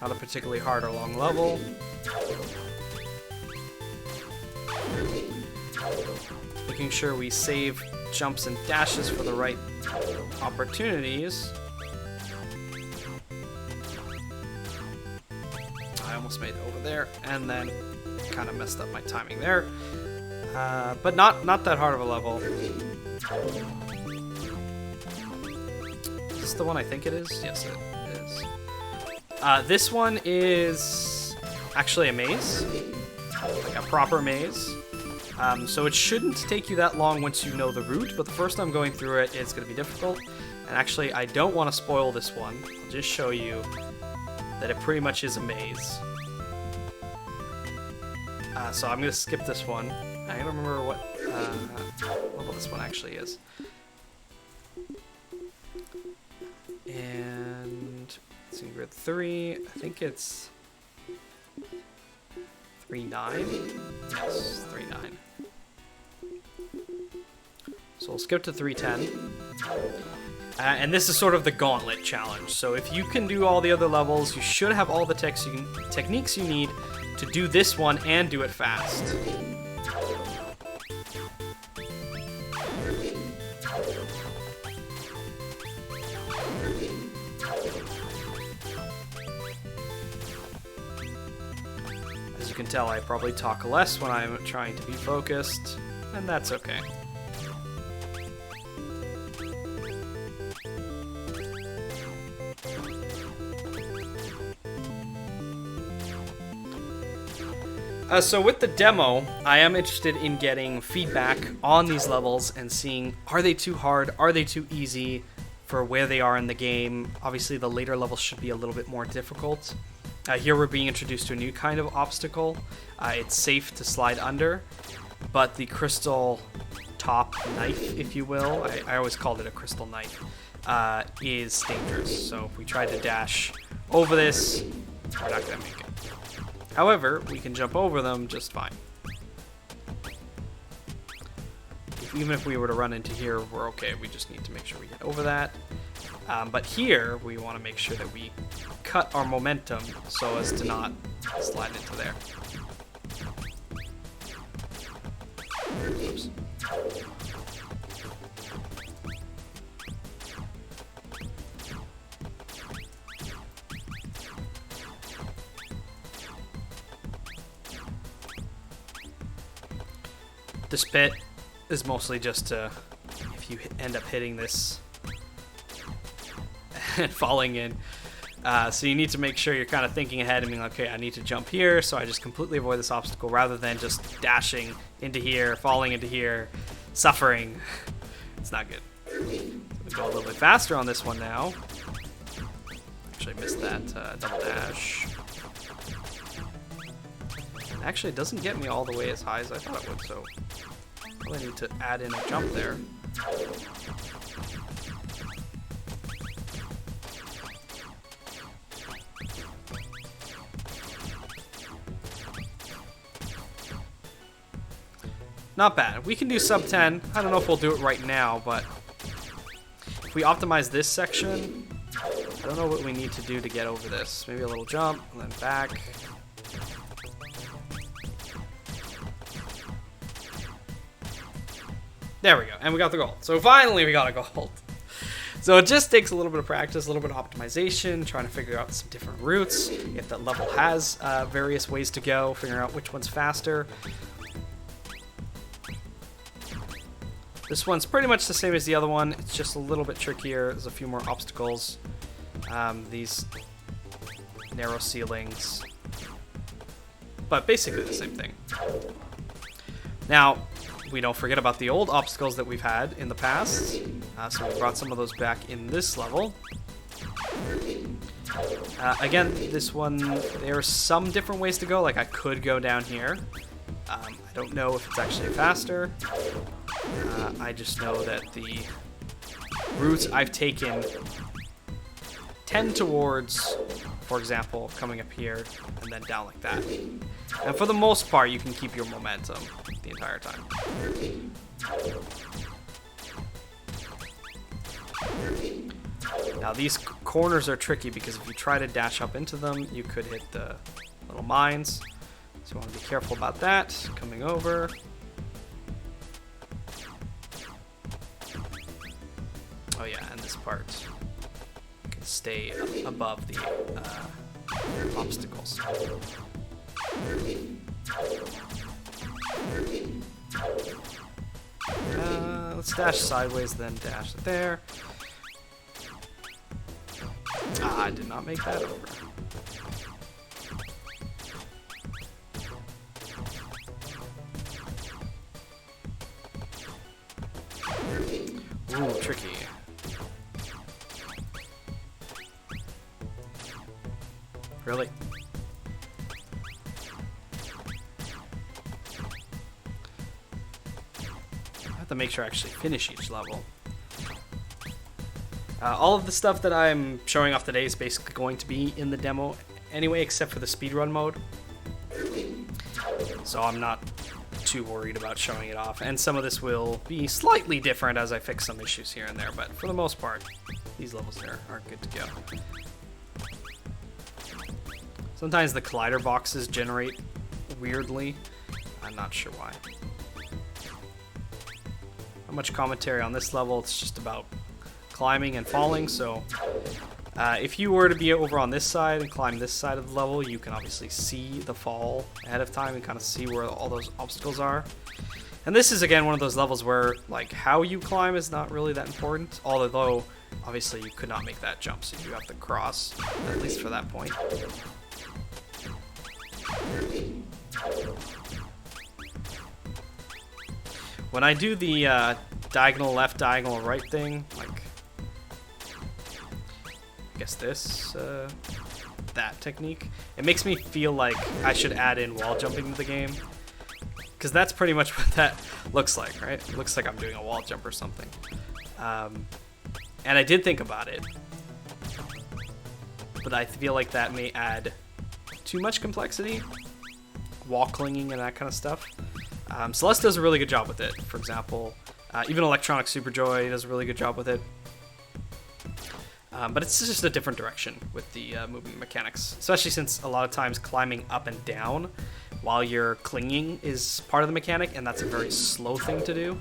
Not a particularly hard or long level. Making sure we save jumps and dashes for the right opportunities. I almost made it over there, and then kind of messed up my timing there. But not that hard of a level. Is this the one I think it is? Yes, it is. This one is actually a maze, like a proper maze. So it shouldn't take you that long once you know the route, but the first time going through it, it's going to be difficult. And actually, I don't want to spoil this one. I'll just show you that it pretty much is a maze. So I'm going to skip this one. I don't remember what level this one actually is. And let's see, we're at 3. I think it's 3-9. Yes, 3-9. So we'll skip to 3-10. And this is sort of the gauntlet challenge. So if you can do all the other levels, you should have all the techniques you need to do this one and do it fast. As you can tell, I probably talk less when I'm trying to be focused, and that's okay. So with the demo, I am interested in getting feedback on these levels and seeing, are they too hard, are they too easy for where they are in the game. Obviously the later levels should be a little bit more difficult. Here we're being introduced to a new kind of obstacle. It's safe to slide under, but the crystal top knife, if you will, I always called it a crystal knife, is dangerous. So if we try to dash over this, we're not going to make it. However, we can jump over them just fine. Even if we were to run into here, we're okay. We just need to make sure we get over that. But here, we want to make sure that we cut our momentum so as to not slide into there. Oops. This pit is mostly just if you end up hitting this and falling in. So you need to make sure you're kind of thinking ahead and being like, okay, I need to jump here, so I just completely avoid this obstacle rather than just dashing into here, falling into here, suffering. It's not good. So we go a little bit faster on this one now. Actually, missed that double dash. Actually, it doesn't get me all the way as high as I thought it would, so probably need to add in a jump there. Not bad. We can do sub 10. I don't know if we'll do it right now, but if we optimize this section, I don't know what we need to do to get over this. Maybe a little jump, and then back. There we go, and we got the gold. So finally we got a gold. So it just takes a little bit of practice, a little bit of optimization, trying to figure out some different routes. If that level has various ways to go, figuring out which one's faster. This one's pretty much the same as the other one. It's just a little bit trickier. There's a few more obstacles. These narrow ceilings. But basically the same thing. Now, we don't forget about the old obstacles that we've had in the past. So we brought some of those back in this level. Again, this one, there are some different ways to go. Like I could go down here. I don't know if it's actually faster. I just know that the routes I've taken tend towards, for example, coming up here and then down like that. And for the most part, you can keep your momentum the entire time. Now these corners are tricky because if you try to dash up into them, you could hit the little mines. So you want to be careful about that. Coming over. Oh yeah, and this part can stay above the obstacles. Let's dash sideways, then dash there. I did not make that over. Ooh, tricky. Really? I have to make sure I actually finish each level. All of the stuff that I'm showing off today is basically going to be in the demo anyway, except for the speedrun mode. So I'm not too worried about showing it off. And some of this will be slightly different as I fix some issues here and there, but for the most part, these levels there are good to go. Sometimes the collider boxes generate weirdly. I'm not sure why. Not much commentary on this level. It's just about climbing and falling. So if you were to be over on this side and climb this side of the level, you can obviously see the fall ahead of time and kind of see where all those obstacles are. And this is again one of those levels where like how you climb is not really that important, although obviously you could not make that jump, so you have to cross at least for that point. When I do the diagonal left, diagonal right thing, like I guess this, that technique, it makes me feel like I should add in wall jumping to the game, because that's pretty much what that looks like, right? It looks like I'm doing a wall jump or something. And I did think about it, but I feel like that may add too much complexity, wall clinging and that kind of stuff. Celeste does a really good job with it, for example. Even Electronic Superjoy does a really good job with it. But it's just a different direction with the movement mechanics, especially since a lot of times climbing up and down while you're clinging is part of the mechanic, and that's a very slow thing to do.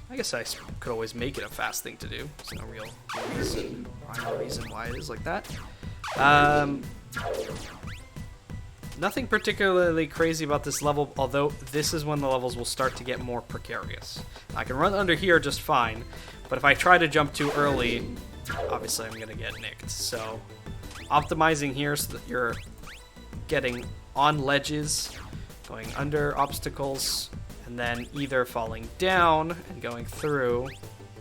I guess I could always make it a fast thing to do. There's no real reason why it is like that. Nothing particularly crazy about this level, although this is when the levels will start to get more precarious. I can run under here just fine, but if I try to jump too early, obviously I'm going to get nicked. So optimizing here so that you're getting on ledges, going under obstacles, and then either falling down and going through,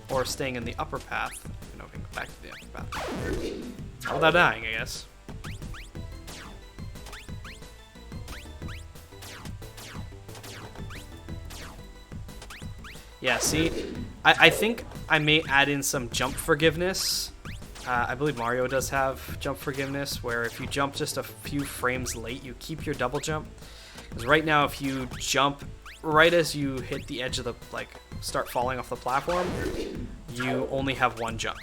or staying in the upper path. You know, we can go back to the upper path. Not without dying, I guess. Yeah, see, I think I may add in some jump forgiveness. I believe Mario does have jump forgiveness, where if you jump just a few frames late, you keep your double jump. Because right now, if you jump right as you hit the edge of the, like, start falling off the platform, you only have one jump,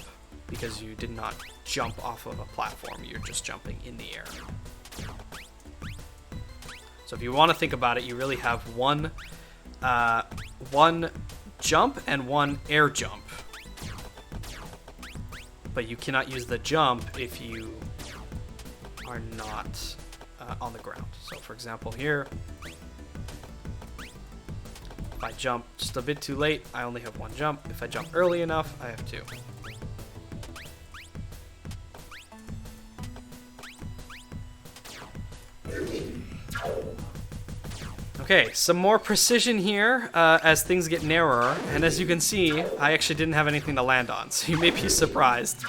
because you did not jump off of a platform, you're just jumping in the air. So if you want to think about it, you really have one jump and one air jump. But you cannot use the jump if you are not on the ground. So for example here, if I jump just a bit too late, I only have one jump. If I jump early enough, I have two. Okay, some more precision here as things get narrower, and as you can see, I actually didn't have anything to land on, so you may be surprised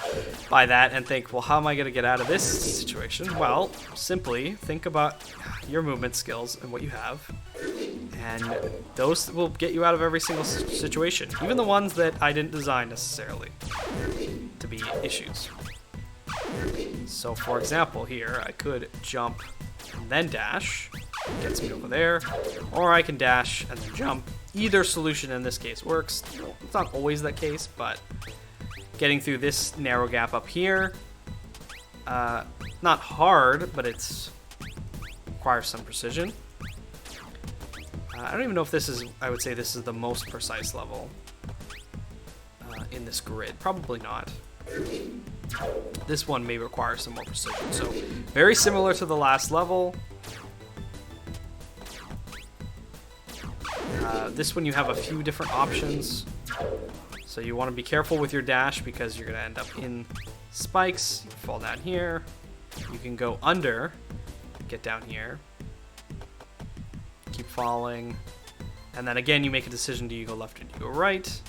by that and think, well, how am I going to get out of this situation? Well, simply think about your movement skills and what you have, and those will get you out of every single situation, even the ones that I didn't design necessarily to be issues. So for example here, I could jump and then dash. Gets me over there, or I can dash and then jump. Either solution in this case works. It's not always that case, but getting through this narrow gap up here, not hard, but it's requires some precision. I don't even know if this is, I would say this is the most precise level in this grid. Probably not. This one may require some more precision. So very similar to the last level. This one you have a few different options, so you want to be careful with your dash because you're going to end up in spikes. You fall down here, you can go under, get down here, keep falling, and then again you make a decision, do you go left or do you go right?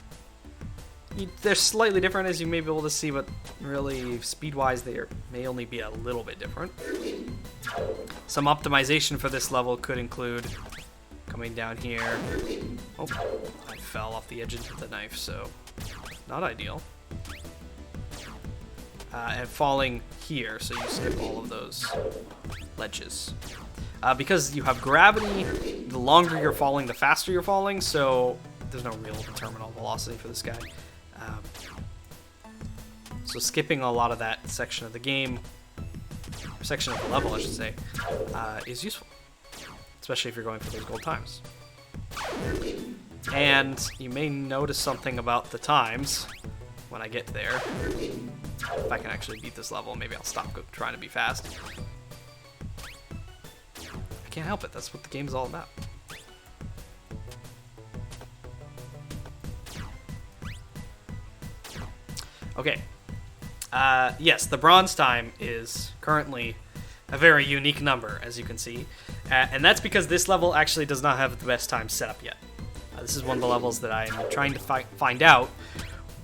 They're slightly different, as you may be able to see, but really speed-wise they may only be a little bit different. Some optimization for this level could include coming down here. Oh, I fell off the edge of the knife, so not ideal. And falling here, so you skip all of those ledges. Because you have gravity, the longer you're falling, the faster you're falling, so there's no real terminal velocity for this guy. So skipping a lot of that section of the game, or section of the level, I should say, is useful. Especially if you're going for those gold times. And you may notice something about the times when I get there. If I can actually beat this level, maybe I'll stop trying to be fast. I can't help it, that's what the game's all about. Okay. Yes, the bronze time is currently a very unique number, as you can see. And that's because this level actually does not have the best time set up yet. This is one of the levels that I'm trying to find out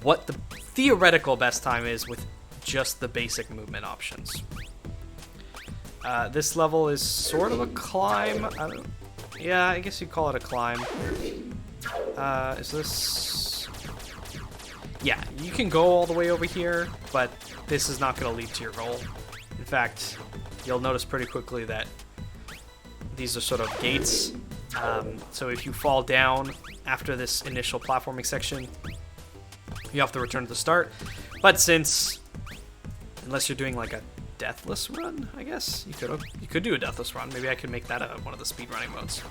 what the theoretical best time is with just the basic movement options. This level is sort of a climb. Yeah, I guess you'd call it a climb. Is this... Yeah, you can go all the way over here, but this is not going to lead to your goal. In fact, you'll notice pretty quickly that these are sort of gates. So if you fall down after this initial platforming section, you have to return to the start. But since, unless you're doing like a deathless run, I guess you could do a deathless run. Maybe I could make that one of the speedrunning modes.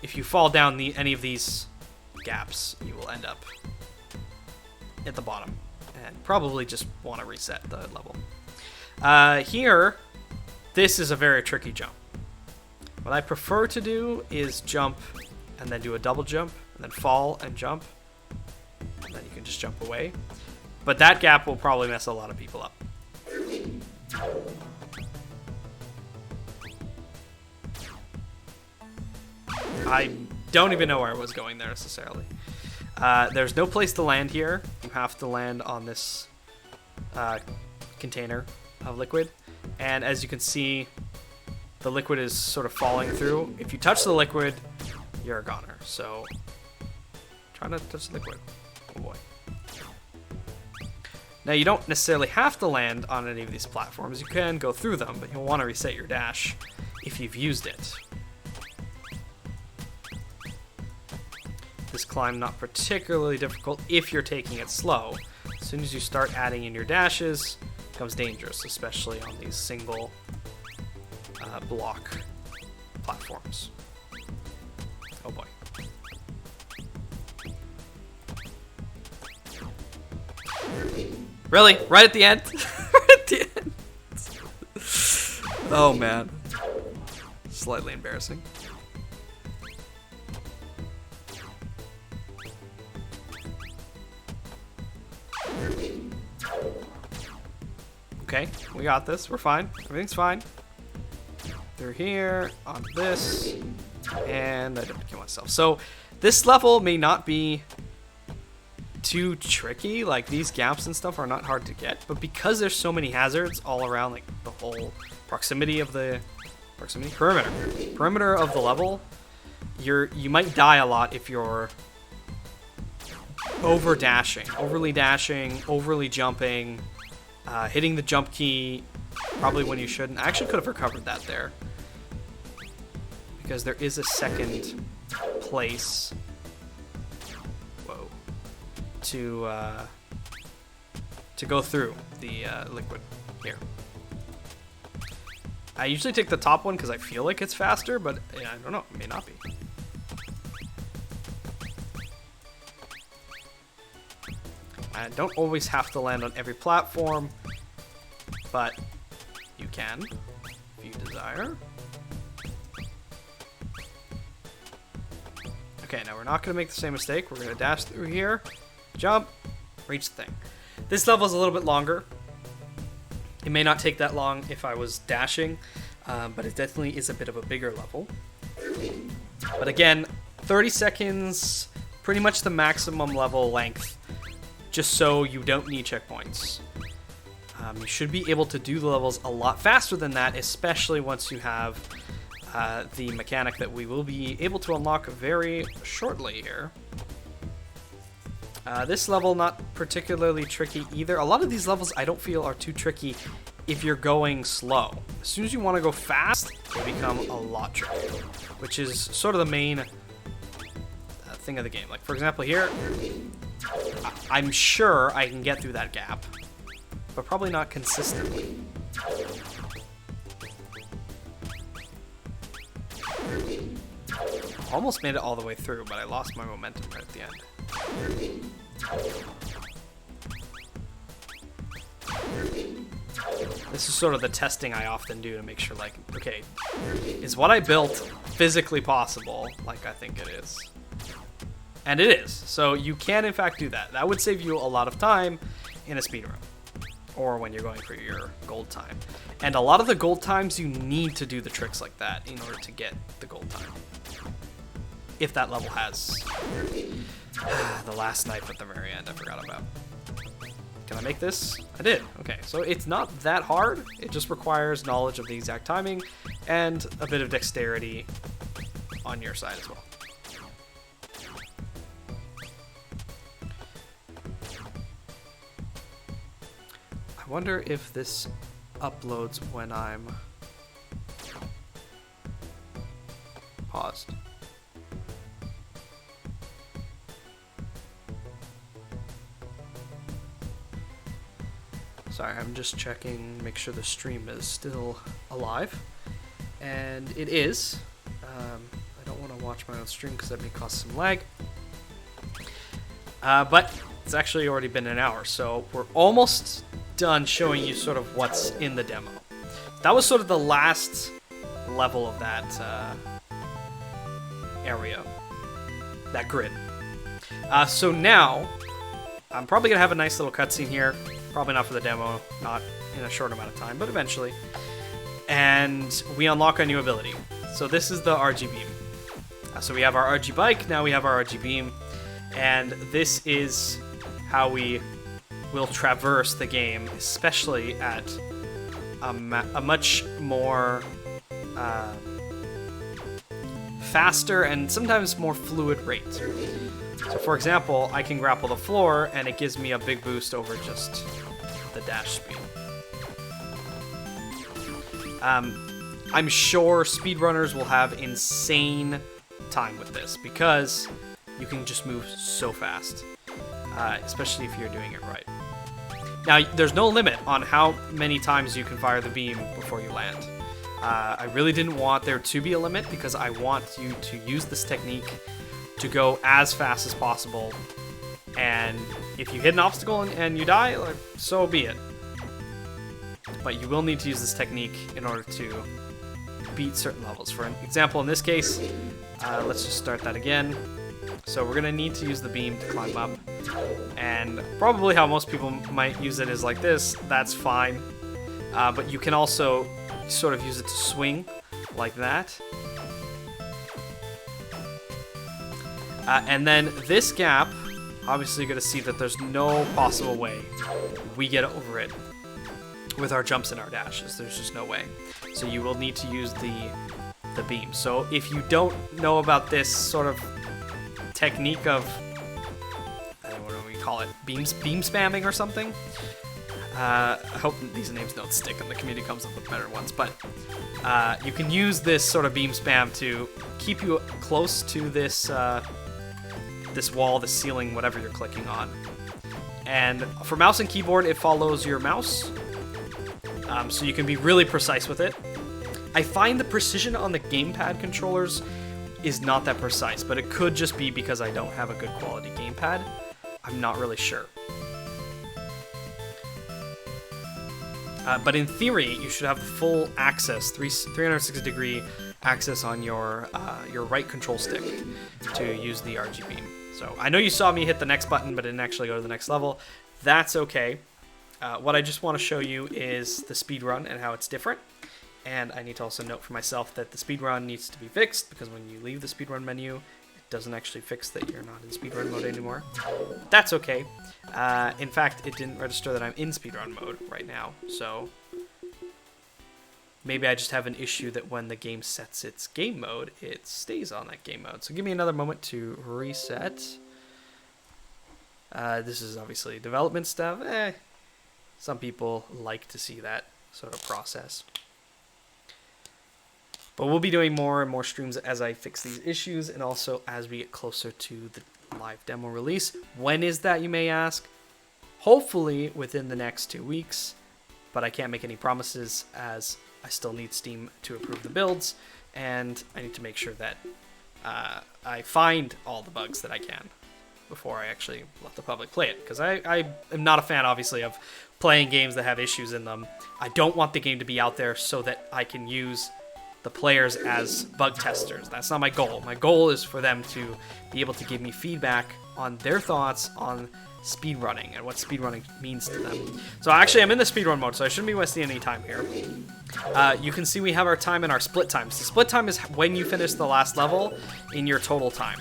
If you fall down any of these gaps, you will end up at the bottom, and probably just want to reset the level. Here, this is a very tricky jump. What I prefer to do is jump and then do a double jump and then fall and jump, and then you can just jump away. But that gap will probably mess a lot of people up. I don't even know where I was going there necessarily. There's no place to land here. You have to land on this container of liquid. And as you can see, the liquid is sort of falling through. If you touch the liquid, you're a goner. So try not to touch the liquid. Oh boy. Now you don't necessarily have to land on any of these platforms. You can go through them, but you'll want to reset your dash if you've used it. This climb not particularly difficult if you're taking it slow. As soon as you start adding in your dashes, it becomes dangerous, especially on these single block platforms. Oh boy. Really? Right at the end? Right at the end. Oh man. Slightly embarrassing. Okay, we got this. We're fine. Everything's fine. Through here, on this, and I didn't kill myself. So this level may not be too tricky. Like, these gaps and stuff are not hard to get, but because there's so many hazards all around, like the whole proximity of the perimeter of the level, you might die a lot if you're overly dashing, overly jumping, hitting the jump key probably when you shouldn't. I actually could have recovered that there, because there is a second place, to go through the liquid here. I usually take the top one because I feel like it's faster, but yeah, I don't know, it may not be. I don't always have to land on every platform, but you can if you desire. Okay, now we're not going to make the same mistake. We're going to dash through here, jump, reach the thing. This level is a little bit longer. It may not take that long if I was dashing, but it definitely is a bit of a bigger level. But again, 30 seconds, pretty much the maximum level length, just so you don't need checkpoints. You should be able to do the levels a lot faster than that, especially once you have the mechanic that we will be able to unlock very shortly here. This level, not particularly tricky either. A lot of these levels I don't feel are too tricky if you're going slow. As soon as you want to go fast, they become a lot trickier, which is sort of the main thing of the game. Like, for example, here, I'm sure I can get through that gap, but probably not consistently. Almost made it all the way through, but I lost my momentum right at the end. This is sort of the testing I often do to make sure, like, okay, is what I built physically possible like I think it is? And it is. So you can, in fact, do that. That would save you a lot of time in a speedrun, or when you're going for your gold time. And a lot of the gold times, you need to do the tricks like that in order to get the gold time. If that level has the last knife at the very end I forgot about. Can I make this? I did. Okay, so it's not that hard. It just requires knowledge of the exact timing and a bit of dexterity on your side as well. I wonder if this uploads when I'm paused. Sorry, I'm just checking, make sure the stream is still alive. And it is. I don't want to watch my own stream because that may cause some lag. But It's actually already been an hour, so we're almost done showing you sort of what's in the demo. That was sort of the last level of that area, that grid. So now, I'm probably going to have a nice little cutscene here. Probably not for the demo, not in a short amount of time, but eventually. And we unlock a new ability. So this is the RG Beam. So we have our RG Bike, now we have our RG Beam. And this is how we will traverse the game, especially at a much more faster and sometimes more fluid rate. So for example, I can grapple the floor and it gives me a big boost over just the dash speed. I'm sure speedrunners will have insane time with this because you can just move so fast, especially if you're doing it right. Now, there's no limit on how many times you can fire the beam before you land. I really didn't want there to be a limit because I want you to use this technique to go as fast as possible. And if you hit an obstacle and you die, like, so be it. But you will need to use this technique in order to beat certain levels. For an example, in this case, let's just start that again. So we're going to need to use the beam to climb up. And probably how most people might use it is like this. That's fine. But you can also sort of use it to swing like that. And then this gap, obviously you're going to see that there's no possible way we get over it with our jumps and our dashes. There's just no way. So you will need to use the beam. So if you don't know about this sort of technique of, what do we call it, beam spamming or something? I hope these names don't stick and the community comes up with better ones, but you can use this sort of beam spam to keep you close to this this wall, the ceiling, whatever you're clicking on. And for mouse and keyboard, it follows your mouse, so you can be really precise with it. I find the precision on the gamepad controllers is not that precise, but it could just be because I don't have a good quality gamepad. I'm not really sure. But in theory, you should have full access, 360-degree access on your right control stick to use the RG Beam. So I know you saw me hit the next button, but it didn't actually go to the next level. That's okay. What I just want to show you is the speedrun and how it's different. And I need to also note for myself that the speedrun needs to be fixed, because when you leave the speedrun menu, it doesn't actually fix that you're not in speedrun mode anymore. That's okay. In fact, it didn't register that I'm in speedrun mode right now, so maybe I just have an issue that when the game sets its game mode, it stays on that game mode. So give me another moment to reset. This is obviously development stuff. Some people like to see that sort of process. But we'll be doing more and more streams as I fix these issues, and also as we get closer to the live demo release. When is that, you may ask? Hopefully within the next 2 weeks, but I can't make any promises as I still need Steam to approve the builds, and I need to make sure that I find all the bugs that I can before I actually let the public play it, because I am not a fan, obviously, of playing games that have issues in them. I don't want the game to be out there so that I can use the players as bug testers. That's not my goal. My goal is for them to be able to give me feedback on their thoughts on speedrunning and what speedrunning means to them. So actually I'm in the speedrun mode, so I shouldn't be wasting any time here. You can see we have our time and our split times. The split time is when you finish the last level in your total time.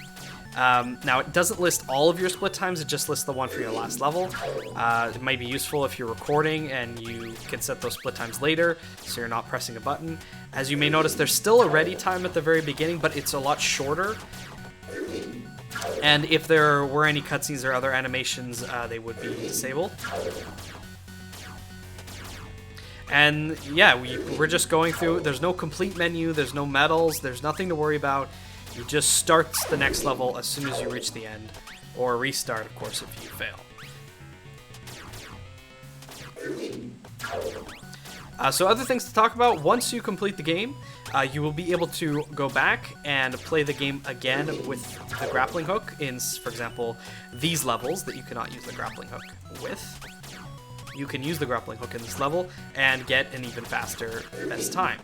Now, it doesn't list all of your split times, it just lists the one for your last level. It might be useful if you're recording and you can set those split times later, so you're not pressing a button. As you may notice, there's still a ready time at the very beginning, but it's a lot shorter. And if there were any cutscenes or other animations, they would be disabled. And yeah, we're just going through. There's no complete menu, there's no medals, there's nothing to worry about. You just start the next level as soon as you reach the end, or restart, of course, if you fail. So other things to talk about, once you complete the game, you will be able to go back and play the game again with the grappling hook in, for example, these levels that you cannot use the grappling hook with. You can use the grappling hook in this level and get an even faster best time.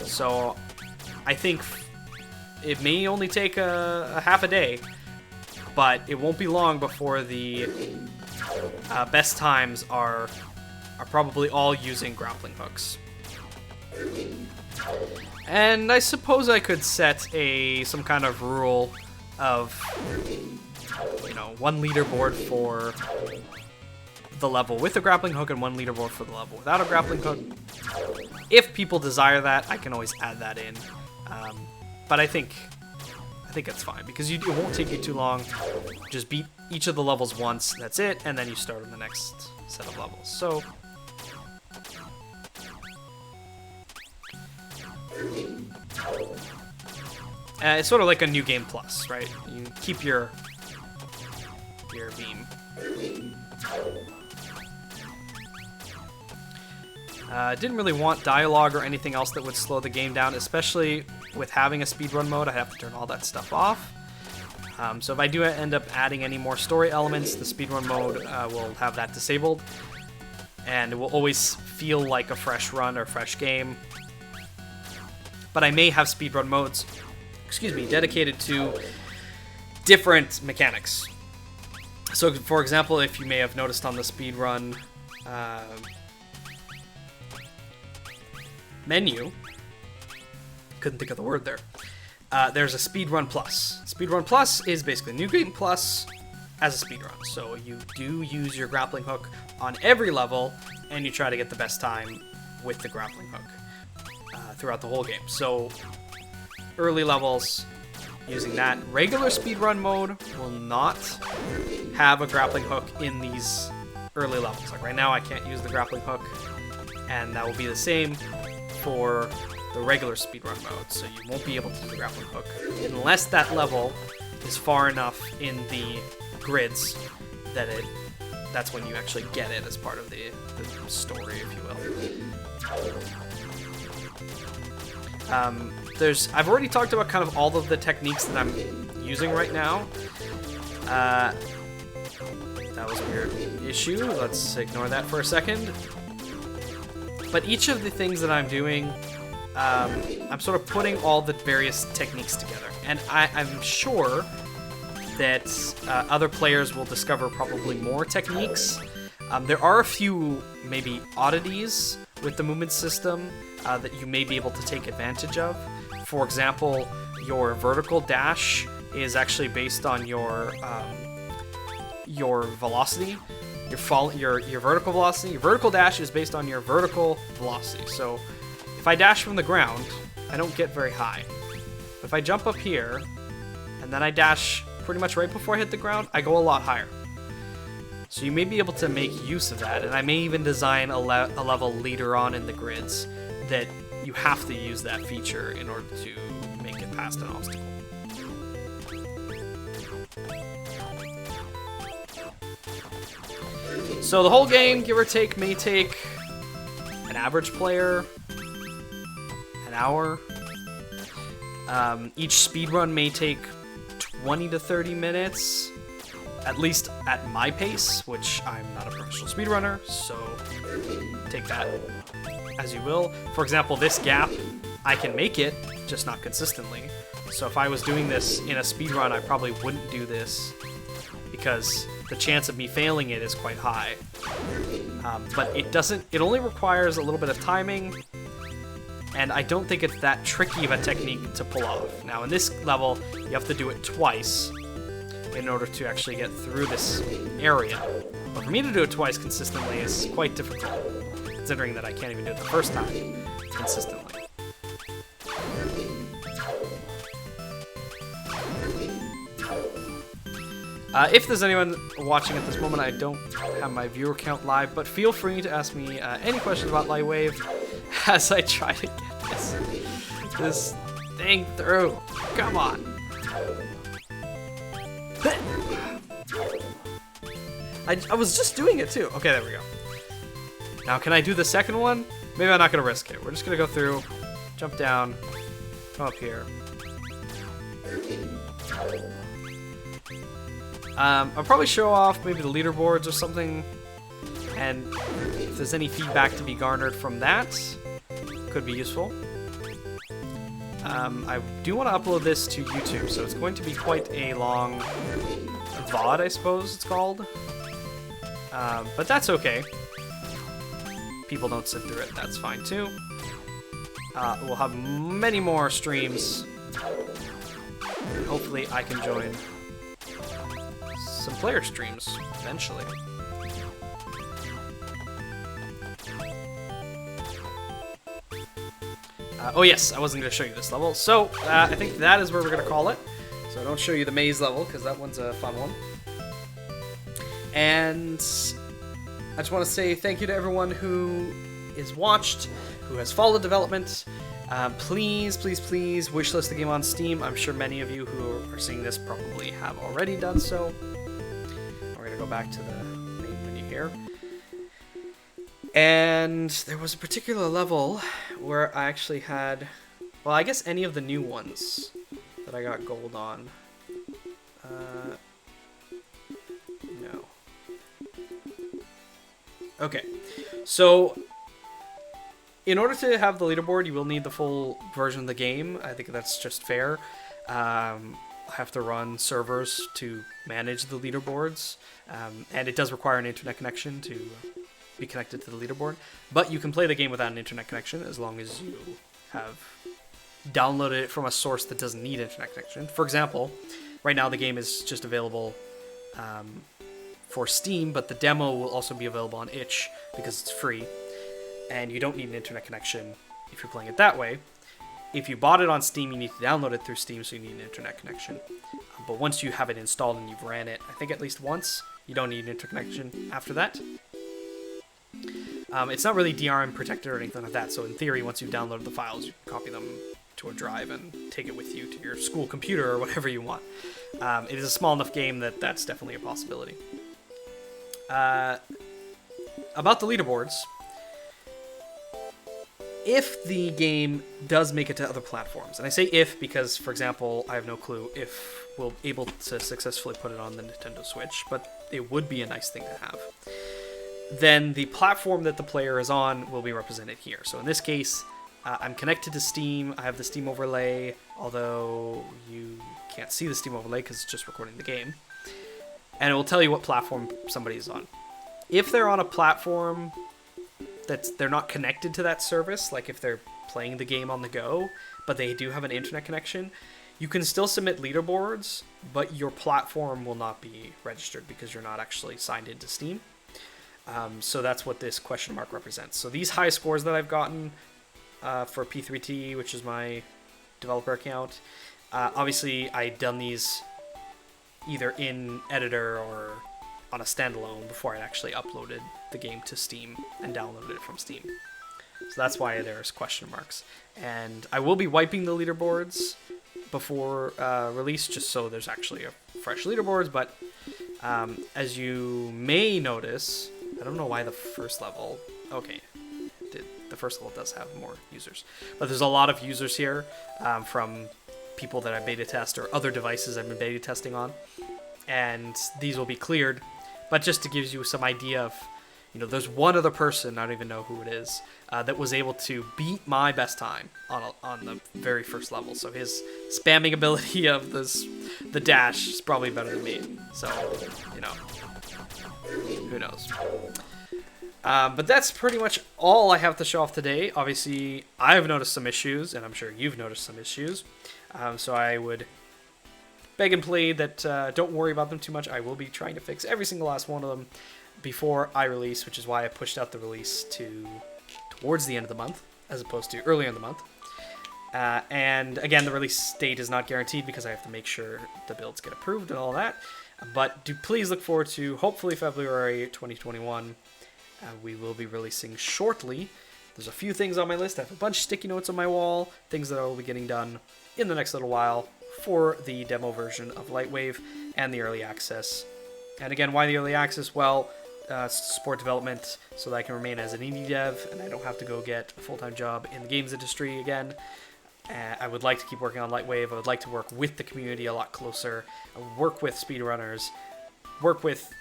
So I think it may only take a half a day, but it won't be long before the best times are probably all using grappling hooks. And I suppose I could set some kind of rule of, you know, one leaderboard for the level with a grappling hook and one leaderboard for the level without a grappling hook. If people desire that, I can always add that in. But I think it's fine, because it won't take you too long. Just beat each of the levels once, that's it, and then you start on the next set of levels. So it's sort of like a New Game Plus, right? You keep your beam. Didn't really want dialogue or anything else that would slow the game down, especially with having a speedrun mode. I have to turn all that stuff off. So if I do end up adding any more story elements, the speedrun mode will have that disabled, and it will always feel like a fresh run or fresh game. But I may have speedrun modes, dedicated to different mechanics. So, for example, if you may have noticed on the speedrun menu, couldn't think of the word there, there's a Speedrun Plus. Speedrun Plus is basically New Game Plus as a speedrun. So you do use your grappling hook on every level, and you try to get the best time with the grappling hook throughout the whole game. So early levels, using that. Regular speedrun mode will not have a grappling hook in these early levels. Like right now, I can't use the grappling hook, and that will be the same for the regular speedrun mode. So you won't be able to use the grappling hook unless that level is far enough in the grids that that's when you actually get it as part of the story, if you will. I've already talked about kind of all of the techniques that I'm using right now. That was a weird issue. Let's ignore that for a second. But each of the things that I'm doing, I'm sort of putting all the various techniques together. And I'm sure that other players will discover probably more techniques. There are a few maybe oddities with the movement system that you may be able to take advantage of. For example, your vertical dash is actually based on your velocity. Your vertical velocity. Your vertical dash is based on your vertical velocity. So if I dash from the ground, I don't get very high. But if I jump up here, and then I dash pretty much right before I hit the ground, I go a lot higher. So you may be able to make use of that, and I may even design a level later on in the grids that you have to use that feature in order to make it past an obstacle. So the whole game, give or take, may take an average player an hour. Each speedrun may take 20 to 30 minutes, at least at my pace, which I'm not a professional speedrunner, so take that as you will. For example, this gap, I can make it, just not consistently. So if I was doing this in a speedrun, I probably wouldn't do this, because the chance of me failing it is quite high. But it only requires a little bit of timing, and I don't think it's that tricky of a technique to pull off. Now in this level, you have to do it twice in order to actually get through this area. But for me to do it twice consistently is quite difficult, considering that I can't even do it the first time consistently. If there's anyone watching at this moment, I don't have my viewer count live, but feel free to ask me any questions about LightWave as I try to get this thing through. Come on. I was just doing it too. Okay, there we go. Now, can I do the second one? Maybe I'm not going to risk it. We're just going to go through, jump down, come up here. I'll probably show off maybe the leaderboards or something, and if there's any feedback to be garnered from that, could be useful. I do want to upload this to YouTube, so it's going to be quite a long VOD, I suppose it's called. But that's okay. People don't sit through it, that's fine too. We'll have many more streams. Hopefully I can join some player streams eventually. Oh yes, I wasn't going to show you this level. So, I think that is where we're going to call it. So I don't show you the maze level, because that one's a fun one. And I just want to say thank you to everyone who is watched, who has followed development. Please, please, please wishlist the game on Steam. I'm sure many of you who are seeing this probably have already done so. We're going to go back to the main menu here. And there was a particular level where I actually had, well, I guess any of the new ones that I got gold on. No. Okay, so in order to have the leaderboard, you will need the full version of the game. I think that's just fair. I have to run servers to manage the leaderboards, and it does require an internet connection to be connected to the leaderboard. But you can play the game without an internet connection as long as you have downloaded it from a source that doesn't need internet connection. For example, right now the game is just available for Steam, but the demo will also be available on itch because it's free, and you don't need an internet connection if you're playing it that way. If you bought it on Steam, you need to download it through Steam, so you need an internet connection. But once you have it installed and you've ran it, I think at least once, you don't need an interconnection after that. It's not really DRM protected or anything like that, so in theory, once you've downloaded the files, you can copy them to a drive and take it with you to your school computer or whatever you want. It is a small enough game that that's definitely a possibility. About the leaderboards, if the game does make it to other platforms, and I say if because, for example, I have no clue if we'll be able to successfully put it on the Nintendo Switch, but it would be a nice thing to have, then the platform that the player is on will be represented here. So in this case, I'm connected to Steam. I have the Steam overlay, although you can't see the Steam overlay because it's just recording the game. And it will tell you what platform somebody's on. If they're on a platform they're not connected to that service, like if they're playing the game on the go, but they do have an internet connection, you can still submit leaderboards, but your platform will not be registered because you're not actually signed into Steam. So that's what this question mark represents. So these high scores that I've gotten for P3T, which is my developer account, obviously I'd done these either in editor or on a standalone before I actually uploaded the game to Steam and downloaded it from Steam. So that's why there's question marks. And I will be wiping the leaderboards before release, just so there's actually a fresh leaderboards. But as you may notice, I don't know why the first level, okay, the first level does have more users, but there's a lot of users here from people that I beta test or other devices I've been beta testing on, and these will be cleared. But just to give you some idea of, there's one other person, I don't even know who it is, that was able to beat my best time on the very first level. So his spamming ability of the dash is probably better than me. So, who knows. But that's pretty much all I have to show off today. Obviously, I've noticed some issues, and I'm sure you've noticed some issues. So I would beg and plead that don't worry about them too much. I will be trying to fix every single last one of them before I release, which is why I pushed out the release towards the end of the month, as opposed to earlier in the month. And again, the release date is not guaranteed because I have to make sure the builds get approved and all that. But do please look forward to hopefully February 2021. We will be releasing shortly. There's a few things on my list. I have a bunch of sticky notes on my wall, things that I will be getting done in the next little while for the demo version of LightWave and the early access. And again, why the early access? Well, it's to support development so that I can remain as an indie dev and I don't have to go get a full-time job in the games industry again. I would like to keep working on LightWave. I would like to work with the community a lot closer, work with speedrunners, work with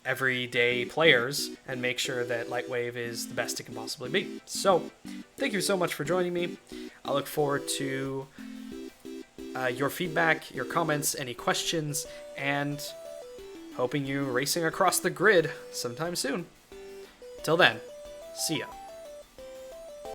everyday players and make sure that LightWave is the best it can possibly be. So, thank you so much for joining me. I look forward to your feedback, your comments, any questions, and hoping you racing across the grid sometime soon. Till then, see ya.